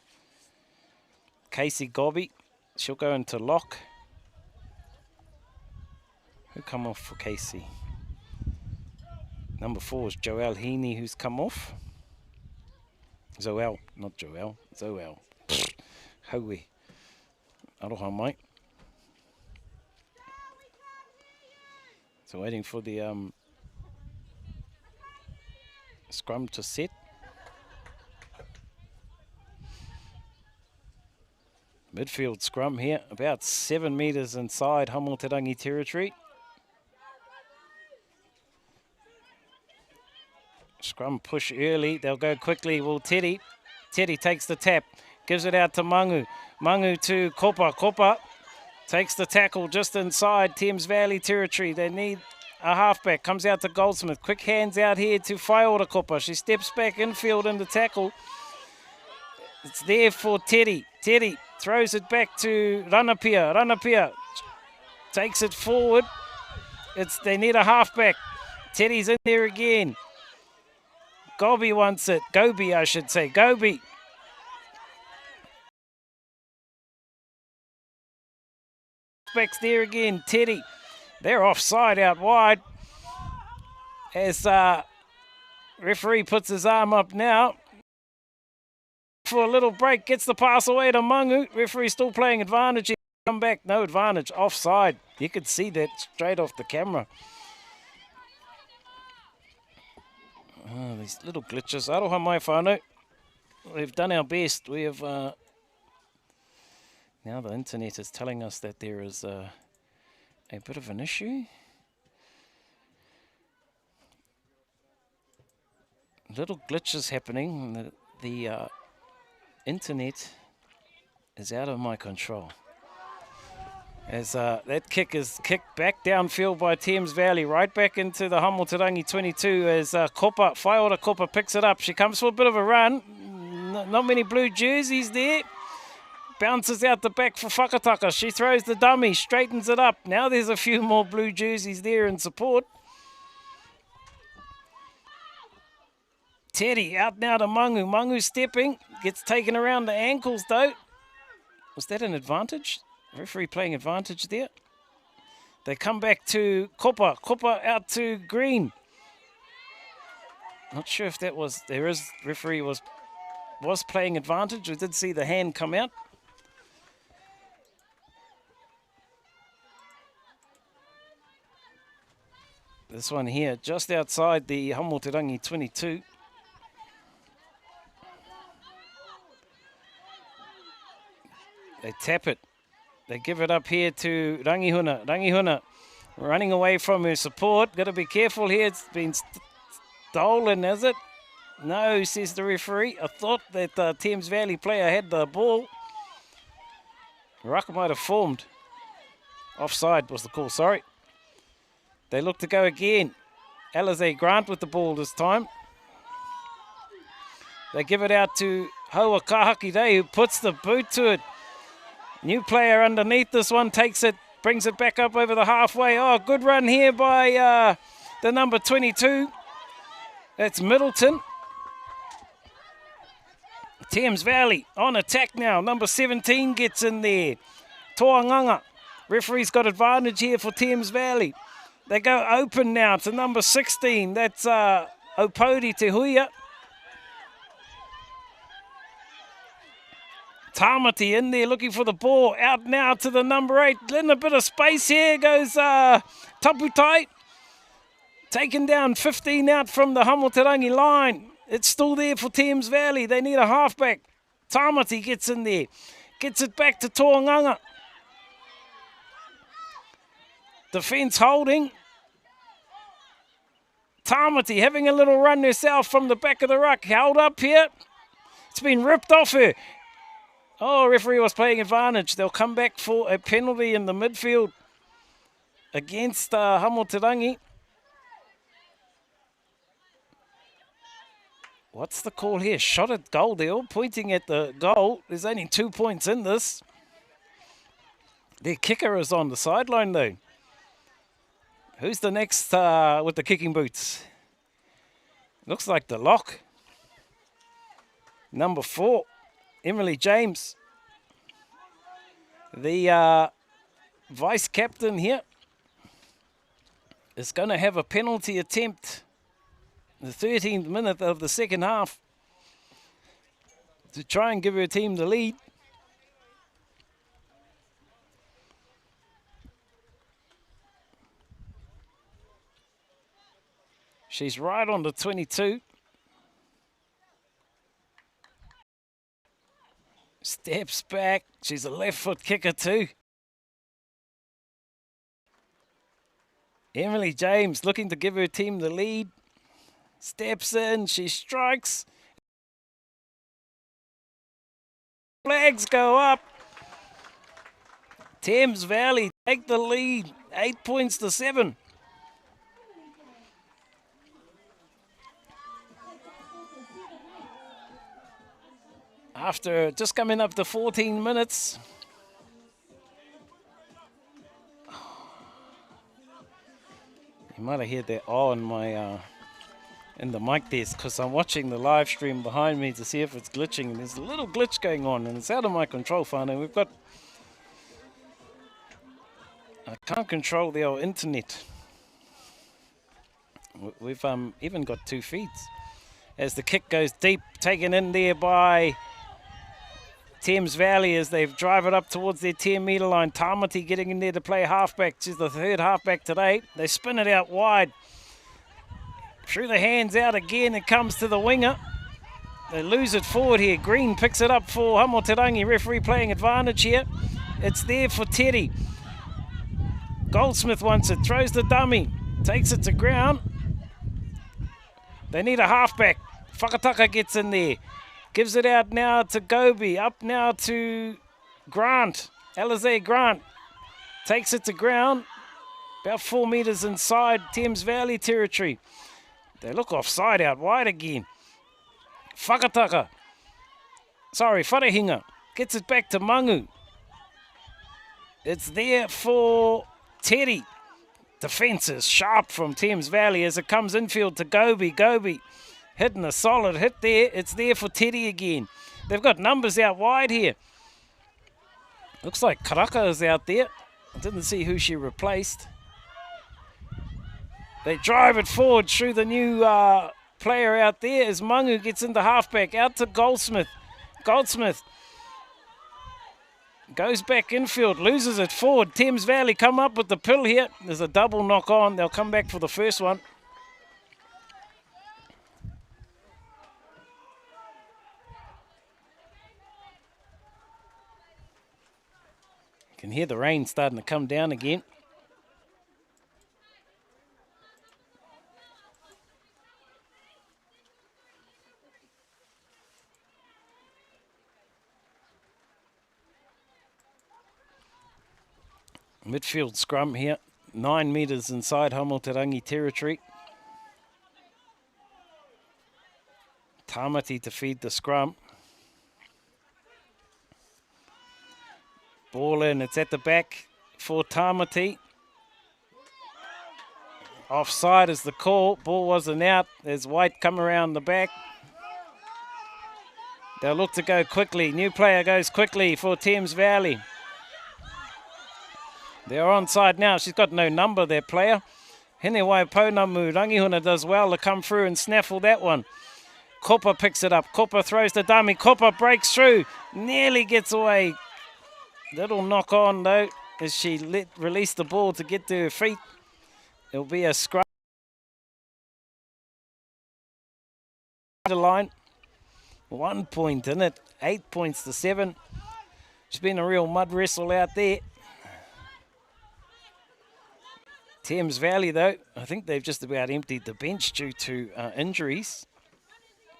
Casey Gobby. She'll go into lock. Who come off for Casey? Number 4 is Joelle Heaney, who's come off. Zoel, not Joelle, Zoel. Howie. Aroha mai. So waiting for the scrum to set. Midfield scrum here, about 7 metres inside Hamoterangi territory. Scrum push early, they'll go quickly. Well, Teddy takes the tap, gives it out to Mangu. Mangu to Kopa. Kopa takes the tackle just inside Thames Valley territory. They need a halfback. Comes out to Goldsmith. Quick hands out here to Whaiora Kopa. She steps back infield in the tackle. It's there for Teddy. Teddy throws it back to Ranapia. Ranapia takes it forward. They need a halfback. Teddy's in there again. Gobi wants it. Gobi, I should say. Gobi. Halfback's there again. Teddy. They're offside out wide. As referee puts his arm up now. For a little break, gets the pass away to Mangu. Referee still playing advantage. Come back, no advantage, offside. You could see that straight off the camera. Oh, these little glitches. Aroha mai whānau. We've done our best. We have now the internet is telling us that there is a bit of an issue. Little glitches happening. The internet is out of my control. As that kick is kicked back downfield by Thames Valley, right back into the Hamoterangi 22 as Kopa, Whaiora Kopa picks it up. She comes for a bit of a run. Not many blue jerseys there. Bounces out the back for Whakataka. She throws the dummy, straightens it up. Now there's a few more blue jerseys there in support. Teddy out now to Mangu. Mangu stepping. Gets taken around the ankles though. Was that an advantage? Referee playing advantage there. They come back to Kopa. Kopa out to Green. Not sure if that was... Referee was playing advantage. We did see the hand come out. This one here, just outside the Hamoterangi 22. They tap it. They give it up here to Rangihuna. Rangihuna running away from her support. Got to be careful here. It's been stolen, is it? No, says the referee. I thought that the Thames Valley player had the ball. Ruck might have formed. Offside was the call, sorry. They look to go again. Alize Grant with the ball this time. They give it out to Hoa Kahaki Day, who puts the boot to it. New player underneath this one, takes it, brings it back up over the halfway. Oh, good run here by the number 22. That's Middleton. Thames Valley on attack now. Number 17 gets in there. Toanganga. Referee's got advantage here for Thames Valley. They go open now to number 16. That's Opodi Te Huia. Tamati in there looking for the ball. Out now to the number 8. In a bit of space here goes Taputai. Taken down 15 out from the Hamoterangi line. It's still there for Thames Valley. They need a halfback. Tamati gets in there. Gets it back to Toanganga. Defence holding. Tamati having a little run herself from the back of the ruck. Held up here. It's been ripped off her. Oh, referee was playing advantage. They'll come back for a penalty in the midfield against Hamoterangi. What's the call here? Shot at goal. They're all pointing at the goal. There's only 2 points in this. Their kicker is on the sideline though. Who's the next with the kicking boots? Looks like the lock. Number 4. Emily James, the vice captain here, is going to have a penalty attempt in the 13th minute of the second half to try and give her team the lead. She's right on the 22. Steps back. She's a left foot kicker too. Emily James looking to give her team the lead. Steps in. She strikes. Flags go up. Thames Valley take the lead. 8 points to 7. After just coming up to 14 minutes. You might have heard that on my in the mic there, because I'm watching the live stream behind me to see if it's glitching. And there's a little glitch going on, and it's out of my control, whānau. We've got... I can't control the old internet. We've even got 2 feeds. As the kick goes deep, taken in there by Thames Valley as they drive it up towards their 10-metre line. Tamati getting in there to play halfback. She's the 3rd halfback today. They spin it out wide. Through the hands out again. It comes to the winger. They lose it forward here. Green picks it up for Hamoterangi. Referee playing advantage here. It's there for Teddy. Goldsmith wants it. Throws the dummy. Takes it to ground. They need a halfback. Whakataka gets in there. Gives it out now to Gobi. Up now to Grant. Alize Grant takes it to ground. About 4 metres inside Thames Valley territory. They look offside out wide again. Whakataka. Sorry, Wharehinga. Gets it back to Mangu. It's there for Teddy. Defence is sharp from Thames Valley as it comes infield to Gobi. Gobi hitting a solid hit there. It's there for Teddy again. They've got numbers out wide here. Looks like Karaka is out there. I didn't see who she replaced. They drive it forward through the new player out there as Mangu gets into halfback. Out to Goldsmith. Goldsmith goes back infield, loses it forward. Thames Valley come up with the pill here. There's a double knock on. They'll come back for the first one. You can hear the rain starting to come down again. Midfield scrum here. 9 metres inside Hamoterangi territory. Tamati to feed the scrum. Ball in, it's at the back for Tamati. Offside is the call. Ball wasn't out. There's White come around the back. They'll look to go quickly. New player goes quickly for Thames Valley. They're onside now. She's got no number, their player. Hene Waiponamu. Rangihuna does well to come through and snaffle that one. Kopa picks it up. Kopa throws the dummy. Kopa breaks through. Nearly gets away. Little knock on though as she released the ball to get to her feet. It'll be a scrum. Line. 1 point in it. 8 points to 7. It's been a real mud wrestle out there. Thames Valley though, I think they've just about emptied the bench due to injuries.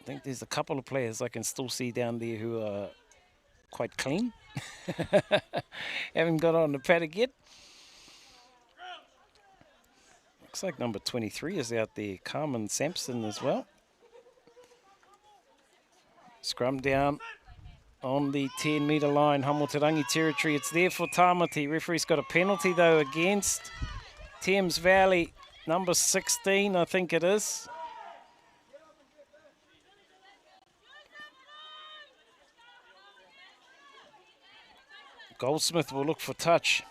I think there's a couple of players I can still see down there who are quite clean. Haven't got on the paddock yet. Looks like number 23 is out there, Carmen Sampson as well. Scrum down on the 10-metre line, Hamoterangi territory. It's there for Tamati. Referee's got a penalty though against Thames Valley, number 16 I think it is. Goldsmith will look for touch.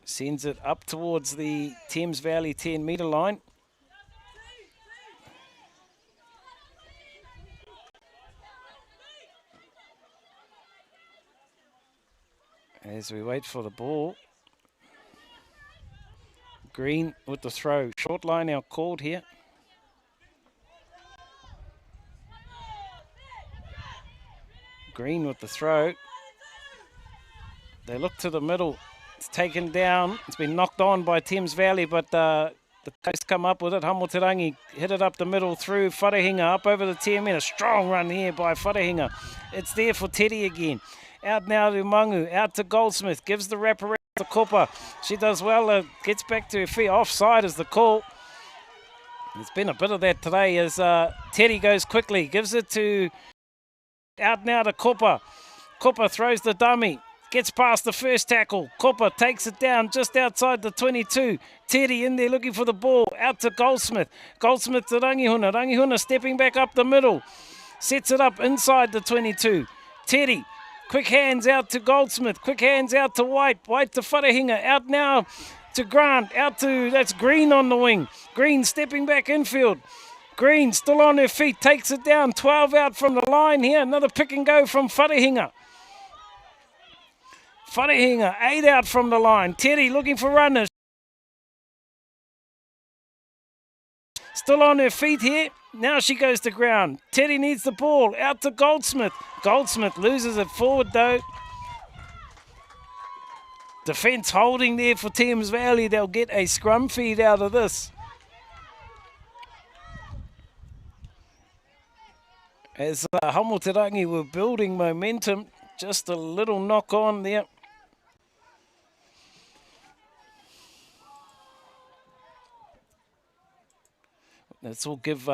Sends it up towards the Thames Valley 10-metre line. As we wait for the ball. Green with the throw. Short line now called here. Green with the throw. They look to the middle. It's taken down. It's been knocked on by Thames Valley, but the coast come up with it. Hamoterangi hit it up the middle through Wharehinga up over the 10-metre. Strong run here by Wharehinga. It's there for Teddy again. Out now to Mangu. Out to Goldsmith. Gives the wrap around to Kopa. She does well. Gets back to her feet. Offside is the call. There's been a bit of that today as Teddy goes quickly. Gives it to... Out now to Kopa. Kopa throws the dummy. Gets past the first tackle. Kopa takes it down just outside the 22. Teddy in there looking for the ball. Out to Goldsmith. Goldsmith to Rangihuna. Rangihuna stepping back up the middle. Sets it up inside the 22. Teddy. Quick hands out to Goldsmith. Quick hands out to White. White to Wharehinga. Out now to Grant. Out to, that's Green on the wing. Green stepping back infield. Green still on her feet. Takes it down. 12 out from the line here. Another pick and go from Wharehinga. Wharehinga, 8 out from the line. Teddy looking for runners. Still on her feet here. Now she goes to ground. Teddy needs the ball. Out to Goldsmith. Goldsmith loses it forward though. Defence holding there for Thames Valley. They'll get a scrum feed out of this. As Hamoterangi were building momentum. Just a little knock on there. This will give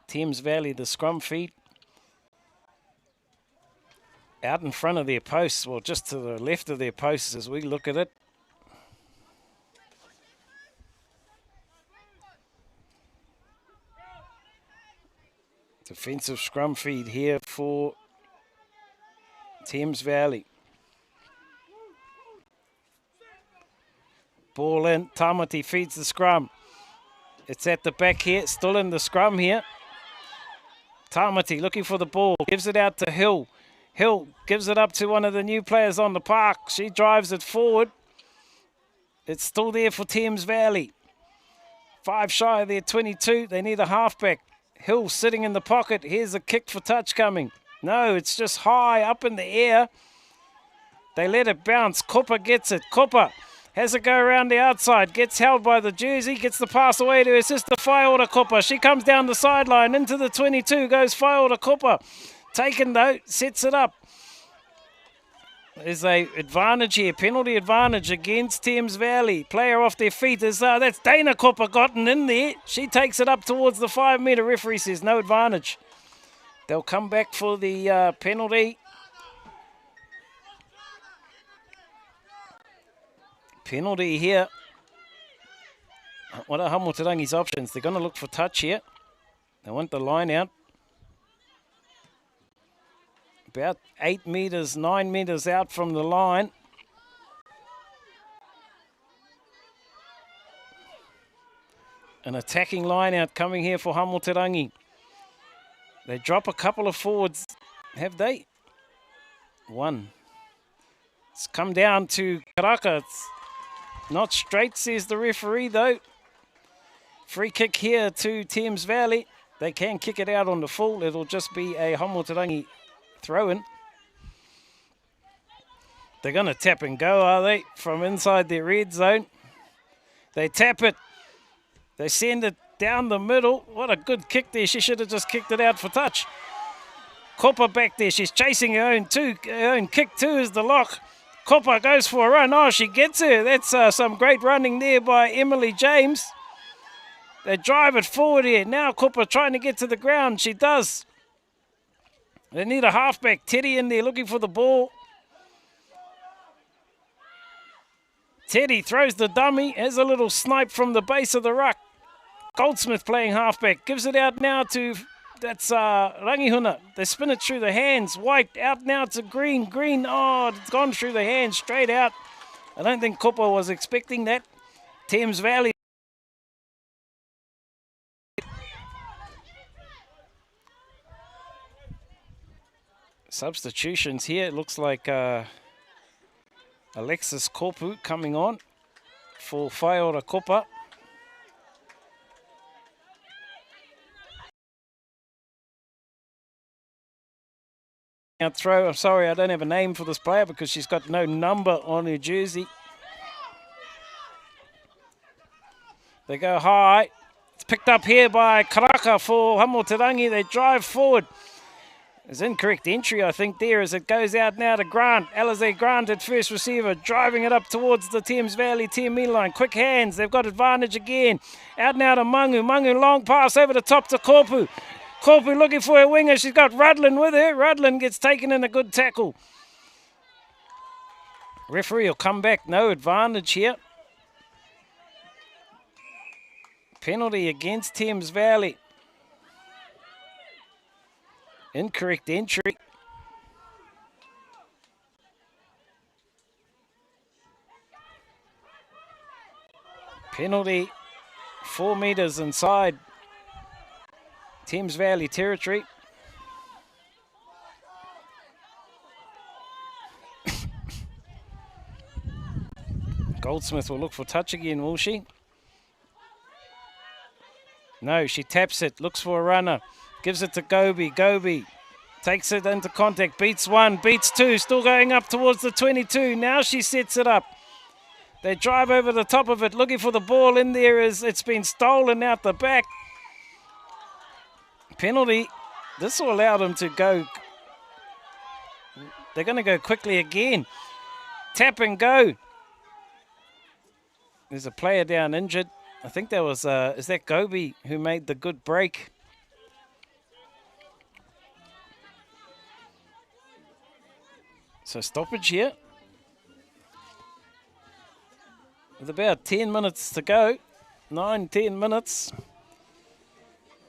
Thames Valley the scrum feed. Out in front of their posts, well, just to the left of their posts as we look at it. Defensive scrum feed here for Thames Valley. Ball in, Tamati feeds the scrum. It's at the back here, still in the scrum here. Tamati looking for the ball, gives it out to Hill. Hill gives it up to one of the new players on the park. She drives it forward. It's still there for Thames Valley. 5 shy of their 22. They need a halfback. Hill sitting in the pocket. Here's a kick for touch coming. No, it's just high up in the air. They let it bounce. Kopa gets it. Kopa has a go around the outside. Gets held by the jersey. Gets the pass away to her sister Whaiora Kopa. She comes down the sideline into the 22. Goes Whaiora Kopa. Taken though. Sets it up. There's a advantage here, penalty advantage against Thames Valley. Player off their feet. That's Dana Copper gotten in there. She takes it up towards the 5 metre. Referee says no advantage. They'll come back for the penalty. Penalty here. What are Hamoterangi's options? They're going to look for touch here. They want the line out. About 8 metres, 9 metres out from the line. An attacking line out coming here for Hamoterangi. They drop a couple of forwards. Have they? One. It's come down to Karaka. It's not straight, says the referee, though. Free kick here to Thames Valley. They can kick it out on the full. It'll just be a Hamoterangi throw-in. They're going to tap and go, are they? From inside their red zone. They tap it. They send it down the middle. What a good kick there. She should have just kicked it out for touch. Copper back there. She's chasing her own kick too is the lock. Copper goes for a run. Oh, she gets her. That's some great running there by Emily James. They drive it forward here. Now Copper trying to get to the ground. She does. They need a halfback. Teddy in there looking for the ball. Teddy throws the dummy. Has a little snipe from the base of the ruck. Goldsmith playing halfback. Gives it out now to, that's Rangihuna. They spin it through the hands. White out now to Green. Green, oh, it's gone through the hands straight out. I don't think Copper was expecting that. Thames Valley. Substitutions here. It looks like Alexis Korpu coming on for Whaiora Kopa. Throw. I'm sorry, I don't have a name for this player because she's got no number on her jersey. They go high. It's picked up here by Karaka for Hamoterangi. They drive forward. There's incorrect entry, I think, there as it goes out now to Grant. Alize Grant at first receiver, driving it up towards the Thames Valley 10 metre line. Quick hands, they've got advantage again. Out now to Mangu. Mangu long pass over the top to Korpu. Korpu looking for her winger. She's got Rudlin with her. Rudlin gets taken in a good tackle. Referee will come back. No advantage here. Penalty against Thames Valley. Incorrect entry. Penalty 4 metres inside Thames Valley territory. Goldsmith will look for touch again, will she? No, she taps it, looks for a runner. Gives it to Gobi. Gobi takes it into contact. Beats one, beats two. Still going up towards the 22. Now she sets it up. They drive over the top of it, looking for the ball in there as it's been stolen out the back. Penalty. This will allow them to go. They're going to go quickly again. Tap and go. There's a player down injured. I think that was, is that Gobi who made the good break? So stoppage here. With about 10 minutes to go. 9-10 minutes.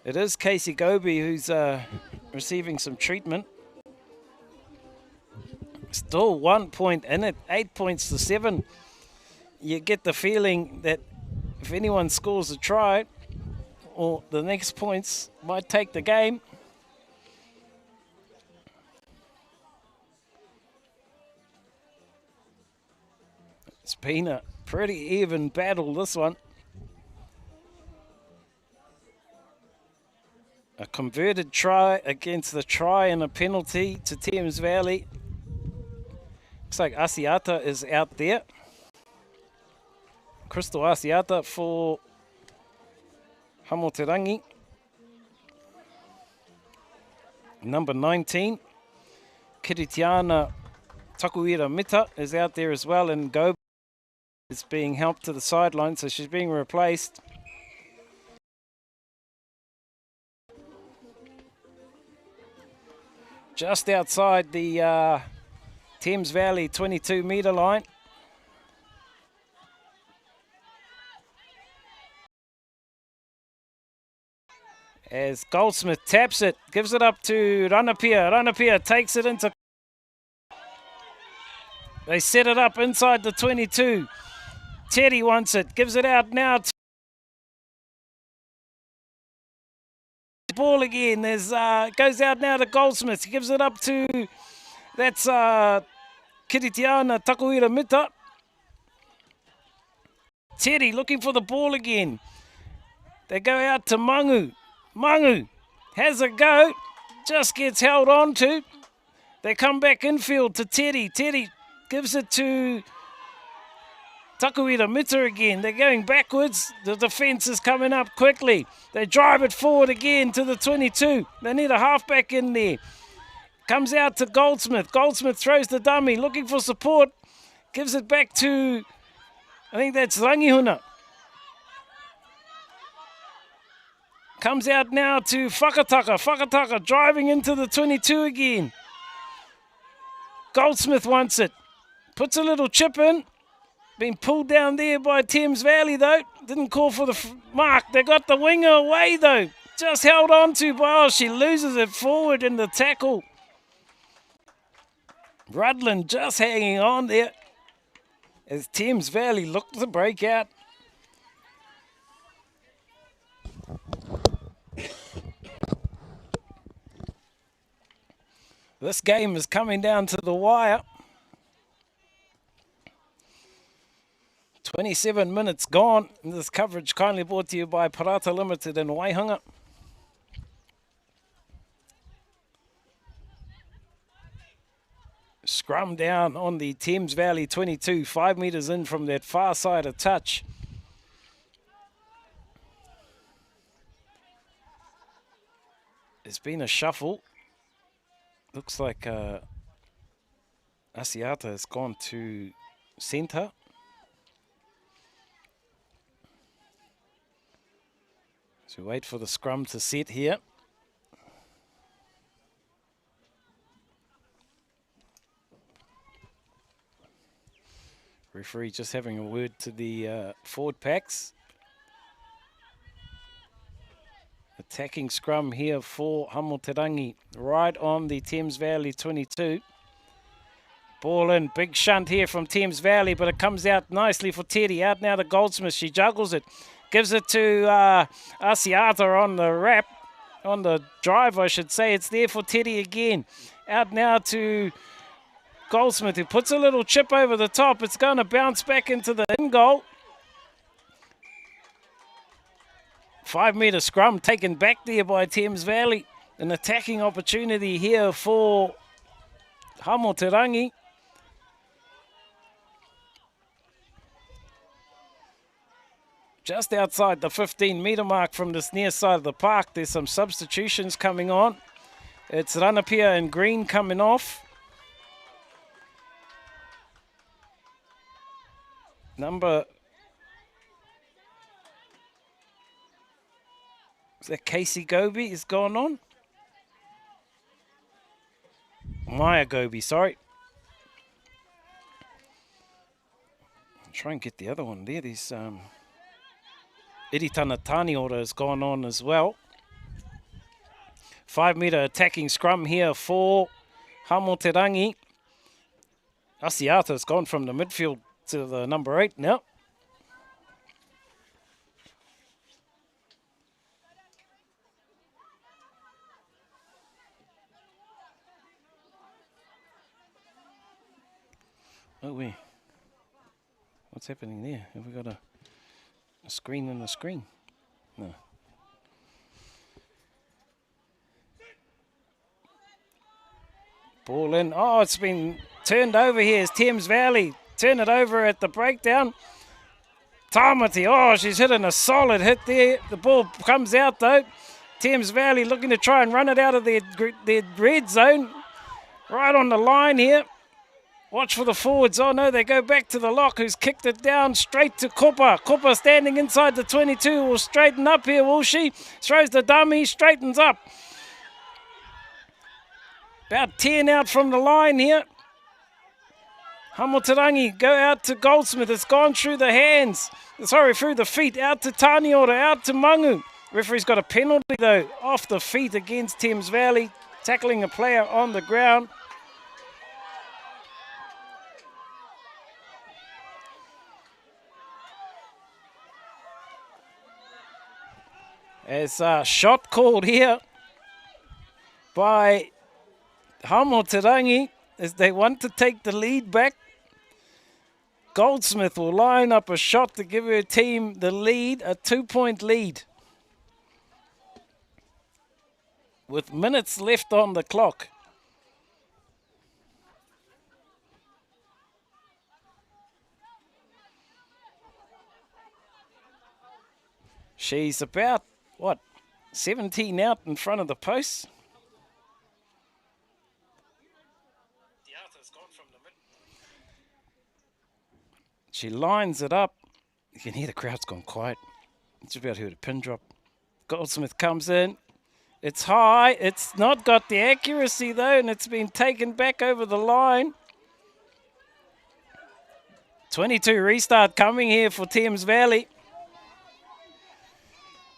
It is Casey Gobi who's receiving some treatment. Still 1 point in it. 8 points to 7. You get the feeling that if anyone scores a try, or the next points might take the game. It's been a pretty even battle, this one. A converted try against the try and a penalty to Thames Valley. Looks like Asiata is out there. Crystal Asiata for Hamoterangi. Number 19, Kiritiana Takuira Mita is out there as well, and Gobi is being helped to the sideline, so she's being replaced. Just outside the Thames Valley 22-metre line. As Goldsmith taps it, gives it up to Ranapia. Ranapia takes it into... They set it up inside the 22. Teddy wants it, gives it out now to... Ball again, there's goes out now to Goldsmith, he gives it up to... That's Kiritiana Takuira Mita. Teddy looking for the ball again. They go out to Mangu. Mangu has a go, just gets held on to. They come back infield to Teddy. Teddy gives it to Takuira Mita again. They're going backwards. The defence is coming up quickly. They drive it forward again to the 22. They need a halfback in there. Comes out to Goldsmith. Goldsmith throws the dummy, looking for support. Gives it back to, I think that's Rangihuna. Comes out now to Whakataka. Whakataka driving into the 22 again. Goldsmith wants it. Puts a little chip in. Been pulled down there by Thames Valley though. Didn't call for the mark. They got the winger away though. Just held on to by, she loses it forward in the tackle. Rudland just hanging on there as Thames Valley look to break out. This game is coming down to the wire. 27 minutes gone. This coverage kindly brought to you by PARATA LTD and WAIHANGA. Scrum down on the Thames Valley 22, 5 metres in from that far side of touch. There's been a shuffle. Looks like Asiata has gone to centre. So wait for the scrum to set here. Referee just having a word to the forward packs. Attacking scrum here for Hamoterangi, right on the Thames Valley 22. Ball in, big shunt here from Thames Valley, but it comes out nicely for Teddy. Out now to Goldsmith, she juggles it. Gives it to Asiata on the wrap, on the drive I should say. It's there for Teddy again. Out now to Goldsmith, who puts a little chip over the top. It's going to bounce back into the in goal. 5 metre scrum taken back there by Thames Valley. An attacking opportunity here for Hamoterangi. Just outside the 15 metre mark from this near side of the park, there's some substitutions coming on. It's Ranapia and Green coming off. Number... Is that Casey Gobi is going on? Maya Gobi, sorry. I'll try and get the other one there. There's Iritana Taniora has gone on as well. 5 metre attacking scrum here for Hamoterangi. Asiata has gone from the midfield to the number 8 now. Oh, wait. What's happening there? Have we got a screen on the screen? No. Ball in. Oh, it's been turned over here. It's Thames Valley. Turn it over at the breakdown. Tamati. Oh, she's hitting a solid hit there. The ball comes out though. Thames Valley looking to try and run it out of their red zone. Right on the line here. Watch for the forwards. Oh no, they go back to the lock, who's kicked it down straight to Kupa. Kupa standing inside the 22 will straighten up here, will she? Throws the dummy, straightens up. About 10 out from the line here. Hamoterangi go out to Goldsmith. It's gone through the hands. Sorry, through the feet. Out to Taniora, out to Mangu. Referee's got a penalty though, off the feet against Thames Valley, tackling a player on the ground. As a shot called here by Hamoterangi as they want to take the lead back. Goldsmith will line up a shot to give her team the lead, a 2-point lead. With minutes left on the clock. She's about, 17 out in front of the post. She lines it up. You can hear the crowd's gone quiet. It's about heard a pin drop. Goldsmith comes in. It's high. It's not got the accuracy though, and it's been taken back over the line. 22 restart coming here for Thames Valley.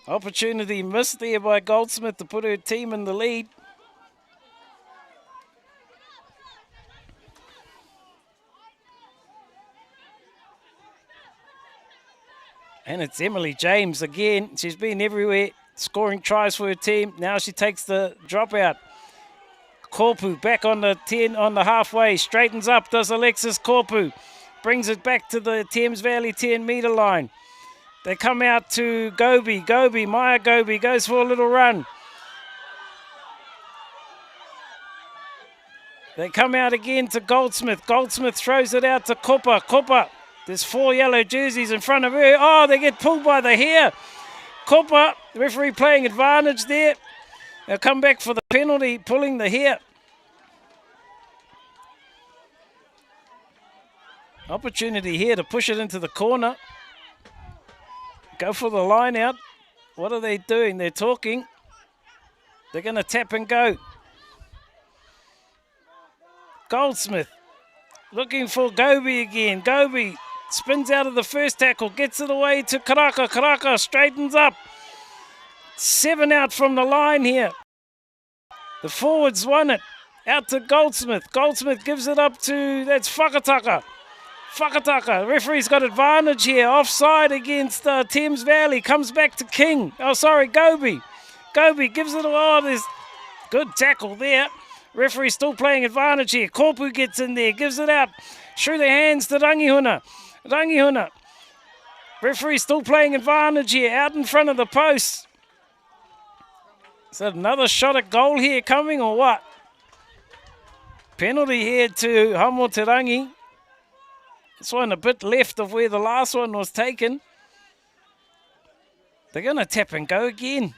Opportunity missed there by Goldsmith to put her team in the lead. And it's Emily James again. She's been everywhere, scoring tries for her team. Now she takes the dropout. Korpu back on the 10 on the halfway. Straightens up, does Alexis Korpu. Brings it back to the Thames Valley 10-metre line. They come out to Gobi. Maya Gobi goes for a little run. They come out again to Goldsmith. Goldsmith throws it out to Kupa. There's 4 yellow jerseys in front of her. Oh, they get pulled by the hair. Kupa, the referee playing advantage there. They'll come back for the penalty, pulling the hair. Opportunity here to push it into the corner. Go for the line out. What are they doing? They're talking. They're going to tap and go. Goldsmith looking for Gobi again. Gobi spins out of the first tackle, gets it away to Karaka. Karaka straightens up. 7 out from the line here. The forwards won it. Out to Goldsmith. Goldsmith gives it up to, that's Whakataka. Referee's got advantage here. Offside against Thames Valley. Comes back to King. Gobi. Gobi gives it away. Oh, there's good tackle there. Referee still playing advantage here. Korpu gets in there, gives it out. Through the hands to Rangihuna. Referee still playing advantage here, out in front of the post. Is that another shot at goal here coming or what? Penalty here to Hamoterangi. This one a bit left of where the last one was taken. They're going to tap and go again.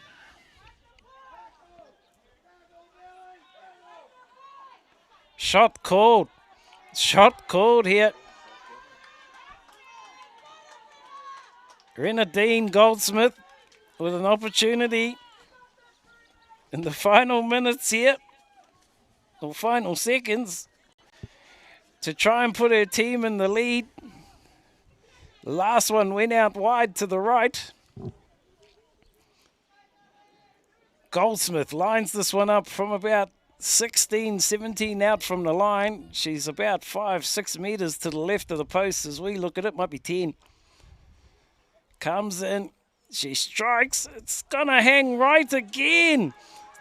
Shot called here. Grenadine Goldsmith with an opportunity in the final minutes here, or final seconds, to try and put her team in the lead. The last one went out wide to the right. Goldsmith lines this one up from about 16, 17 out from the line. She's about 5-6 metres to the left of the post as we look at it. Might be 10. Comes in. She strikes. It's going to hang right again.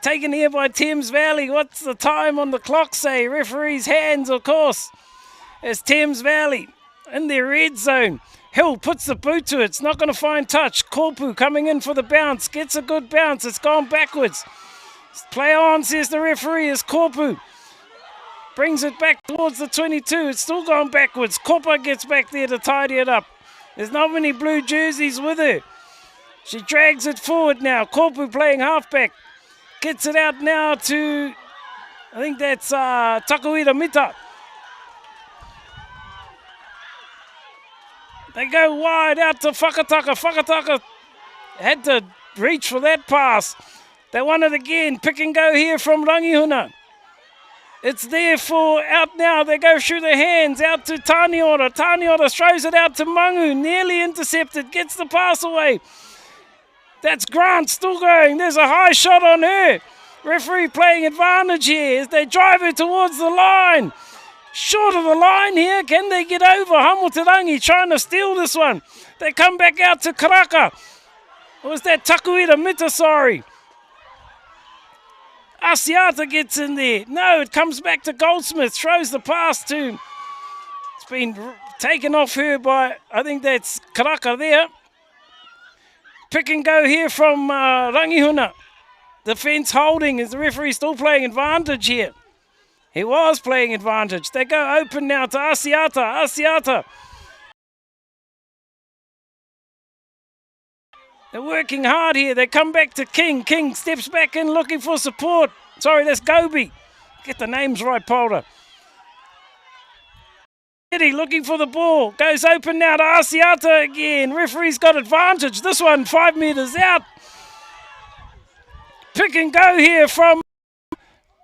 Taken here by Thames Valley. What's the time on the clock say? Referee's hands, of course. As Thames Valley in their red zone. Hill puts the boot to it. It's not going to find touch. Korpu coming in for the bounce. Gets a good bounce. It's gone backwards. Play on, says the referee, as Korpu brings it back towards the 22. It's still gone backwards. Kupa gets back there to tidy it up. There's not many blue jerseys with her. She drags it forward now. Korpu playing halfback. Gets it out now to, I think that's Takuira Mita. They go wide out to Whakataka. Whakataka had to reach for that pass. They won it again. Pick and go here from Rangihuna. It's there for out now. They go through the hands out to Taniora. Taniora throws it out to Mangu. Nearly intercepted. Gets the pass away. That's Grant still going. There's a high shot on her. Referee playing advantage here as they drive her towards the line. Short of the line here. Can they get over? Hamoterangi trying to steal this one. They come back out to Karaka. Or was that Takuira Mita, sorry. Asiata gets in there. No, it comes back to Goldsmith. Throws the pass to... It's been taken off her by... I think that's Karaka there. Pick and go here from Rangihuna. Defence holding. Is the referee still playing advantage here? He was playing advantage. They go open now to Asiata. Asiata. They're working hard here. They come back to King. King steps back in looking for support. Sorry, that's Gobi. Get the names right, Polder. Eddie looking for the ball. Goes open now to Asiata again. Referee's got advantage. This one 5 metres out. Pick and go here from...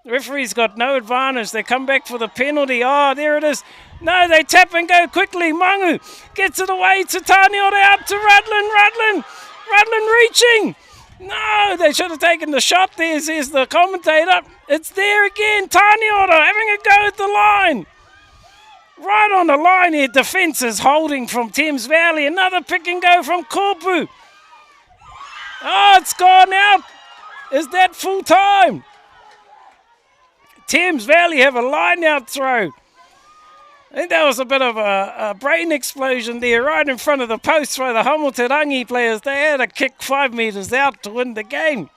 The referee's got no advantage. They come back for the penalty. Oh, there it is. No, they tap and go quickly. Mangu gets it away to Taniora out to Rudlin. Rudlin reaching. No, they should have taken the shot there, says the commentator. It's there again. Taniora having a go at the line. Right on the line here. Defence is holding from Thames Valley. Another pick and go from Korpu. Oh, it's gone out. Is that full time? Thames Valley have a line-out throw. I think that was a bit of a brain explosion there right in front of the post by the Hamoterangi players. They had a kick 5 metres out to win the game.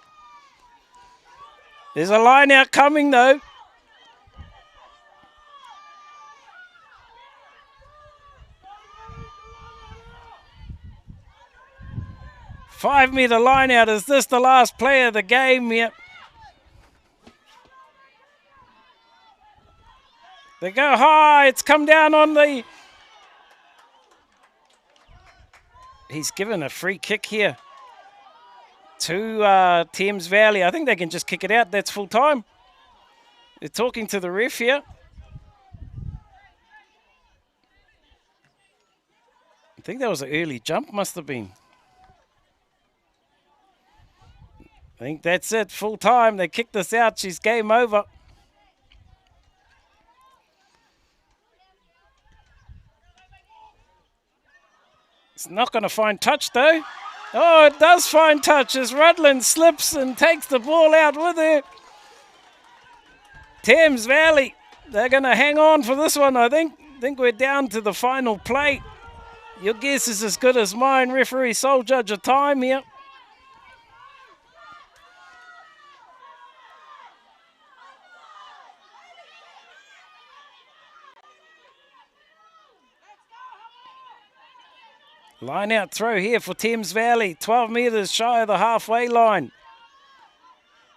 There's a line-out coming though. Five-metre line-out. Is this the last play of the game? Yep. They go high. It's come down on the... He's given a free kick here to Thames Valley. I think they can just kick it out. That's full time. They're talking to the ref here. I think that was an early jump, must have been. I think that's it. Full time. They kick this out. She's game over. It's not going to find touch though. Oh, it does find touch as Rudlin slips and takes the ball out with her. Thames Valley, they're going to hang on for this one, I think. I think we're down to the final play. Your guess is as good as mine. Referee, sole judge of time here. Line out throw here for Thames Valley. 12 metres shy of the halfway line.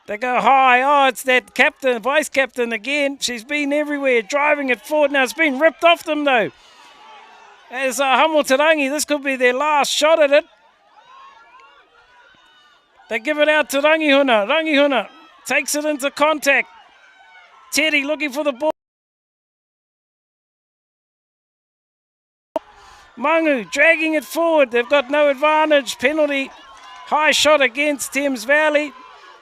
They go high. Oh, it's that captain, vice captain again. She's been everywhere, driving it forward. Now it's been ripped off them though. As Hamoterangi, this could be their last shot at it. They give it out to Rangihuna. Rangihuna takes it into contact. Teddy looking for the ball. Mangu dragging it forward. They've got no advantage. Penalty. High shot against Thames Valley.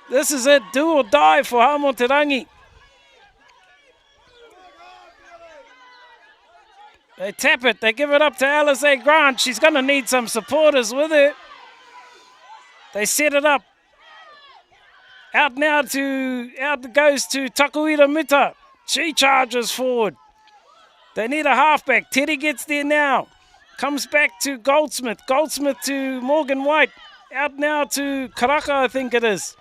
This is it. Do or die for Hamoterangi. They tap it. They give it up to Alize Grant. She's going to need some supporters with her. They set it up. Out goes to Takuira Mita. She charges forward. They need a halfback. Teddy gets there now. Comes back to Goldsmith. Goldsmith to Morgan White. Out now to Karaka, I think it is.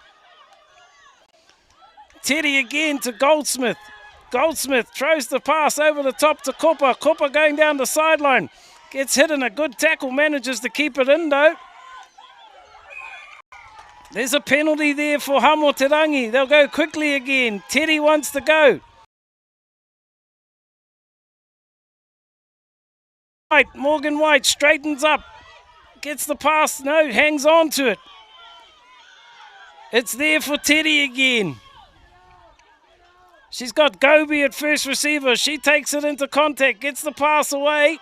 Teddy again to Goldsmith. Goldsmith throws the pass over the top to Kopa. Kopa going down the sideline. Gets hit in a good tackle. Manages to keep it in though. There's a penalty there for Hamoterangi. They'll go quickly again. Teddy wants to go. White, Morgan White straightens up. Gets the pass. No, hangs on to it. It's there for Teddy again. She's got Gobi at first receiver. She takes it into contact. Gets the pass away.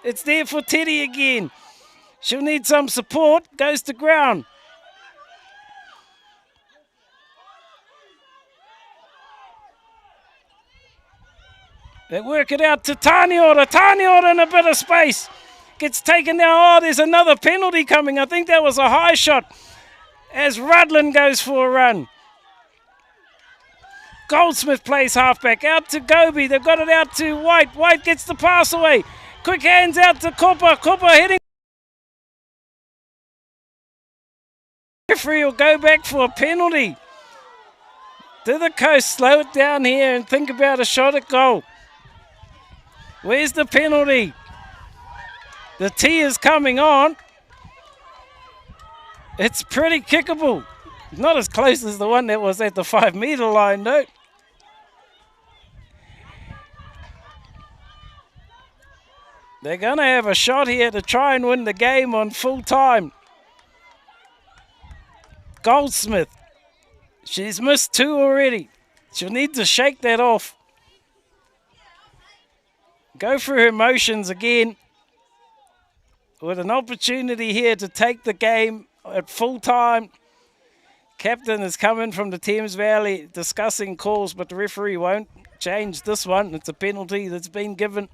It's there for Teddy again. She'll need some support. Goes to ground. They work it out to Taniora. Taniora in a bit of space. Gets taken down. Oh, there's another penalty coming. I think that was a high shot as Rudland goes for a run. Goldsmith plays halfback. Out to Gobi. They've got it out to White. White gets the pass away. Quick hands out to Copper. Copper heading. Referee will go back for a penalty. To the coast. Slow it down here and think about a shot at goal. Where's the penalty? The T is coming on. It's pretty kickable. Not as close as the one that was at the 5 metre line, though. They're going to have a shot here to try and win the game on full time. Goldsmith. She's missed 2 already. She'll need to shake that off. Go through her motions again. With an opportunity here to take the game at full time. Captain is coming from the Thames Valley discussing calls, but the referee won't change this one. It's a penalty that's been given.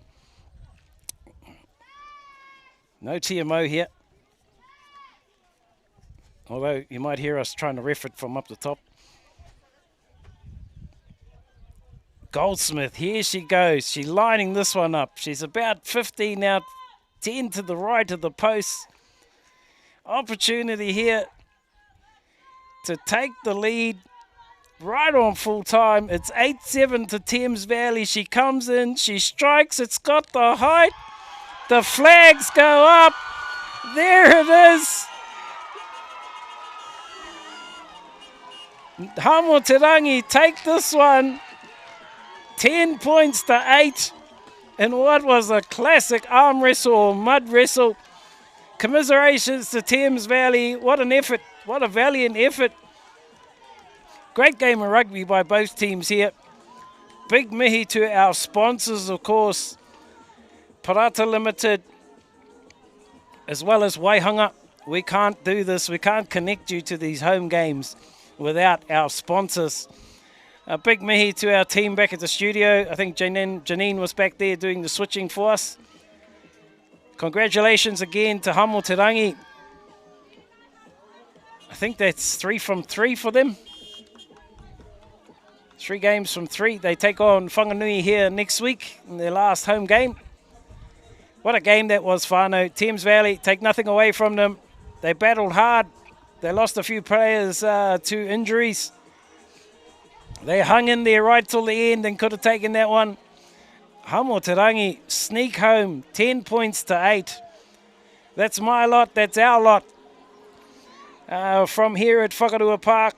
No TMO here. Although you might hear us trying to ref it from up the top. Goldsmith, here she goes. She's lining this one up. She's about 15 now, 10 to the right of the post. Opportunity here to take the lead right on full time. It's 8-7 to Thames Valley. She comes in, she strikes. It's got the height. The flags go up. There it is. Hamoterangi take this one. 10 points to 8 in what was a classic arm wrestle or mud wrestle. Commiserations to Thames Valley. What an effort. What a valiant effort. Great game of rugby by both teams here. Big mihi to our sponsors, of course. PARATA Limited, as well as WAIHANGA. We can't do this. We can't connect you to these home games without our sponsors. A big mihi to our team back at the studio. I think Janine was back there doing the switching for us. Congratulations again to Hamoterangi. I think that's 3 from 3 for them. 3 games from 3. They take on Whanganui here next week in their last home game. What a game that was, whānau. Thames Valley, take nothing away from them. They battled hard. They lost a few players to injuries. They hung in there right till the end and could have taken that one. Hamoterangi sneak home, 10 points to 8. That's my lot, that's our lot. From here at Whakarua Park.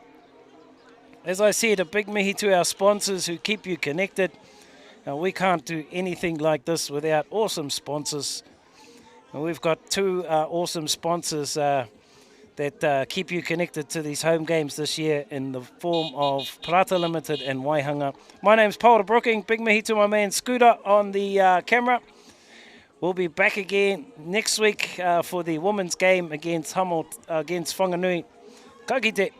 As I said, a big mihi to our sponsors who keep you connected. We can't do anything like this without awesome sponsors. And we've got 2 awesome sponsors that keep you connected to these home games this year in the form of PARATA Limited and WAIHANGA. My name's Paul Brooking. Big mihi to my man Scooter on the camera. We'll be back again next week for the women's game against Whanganui. Ka kite.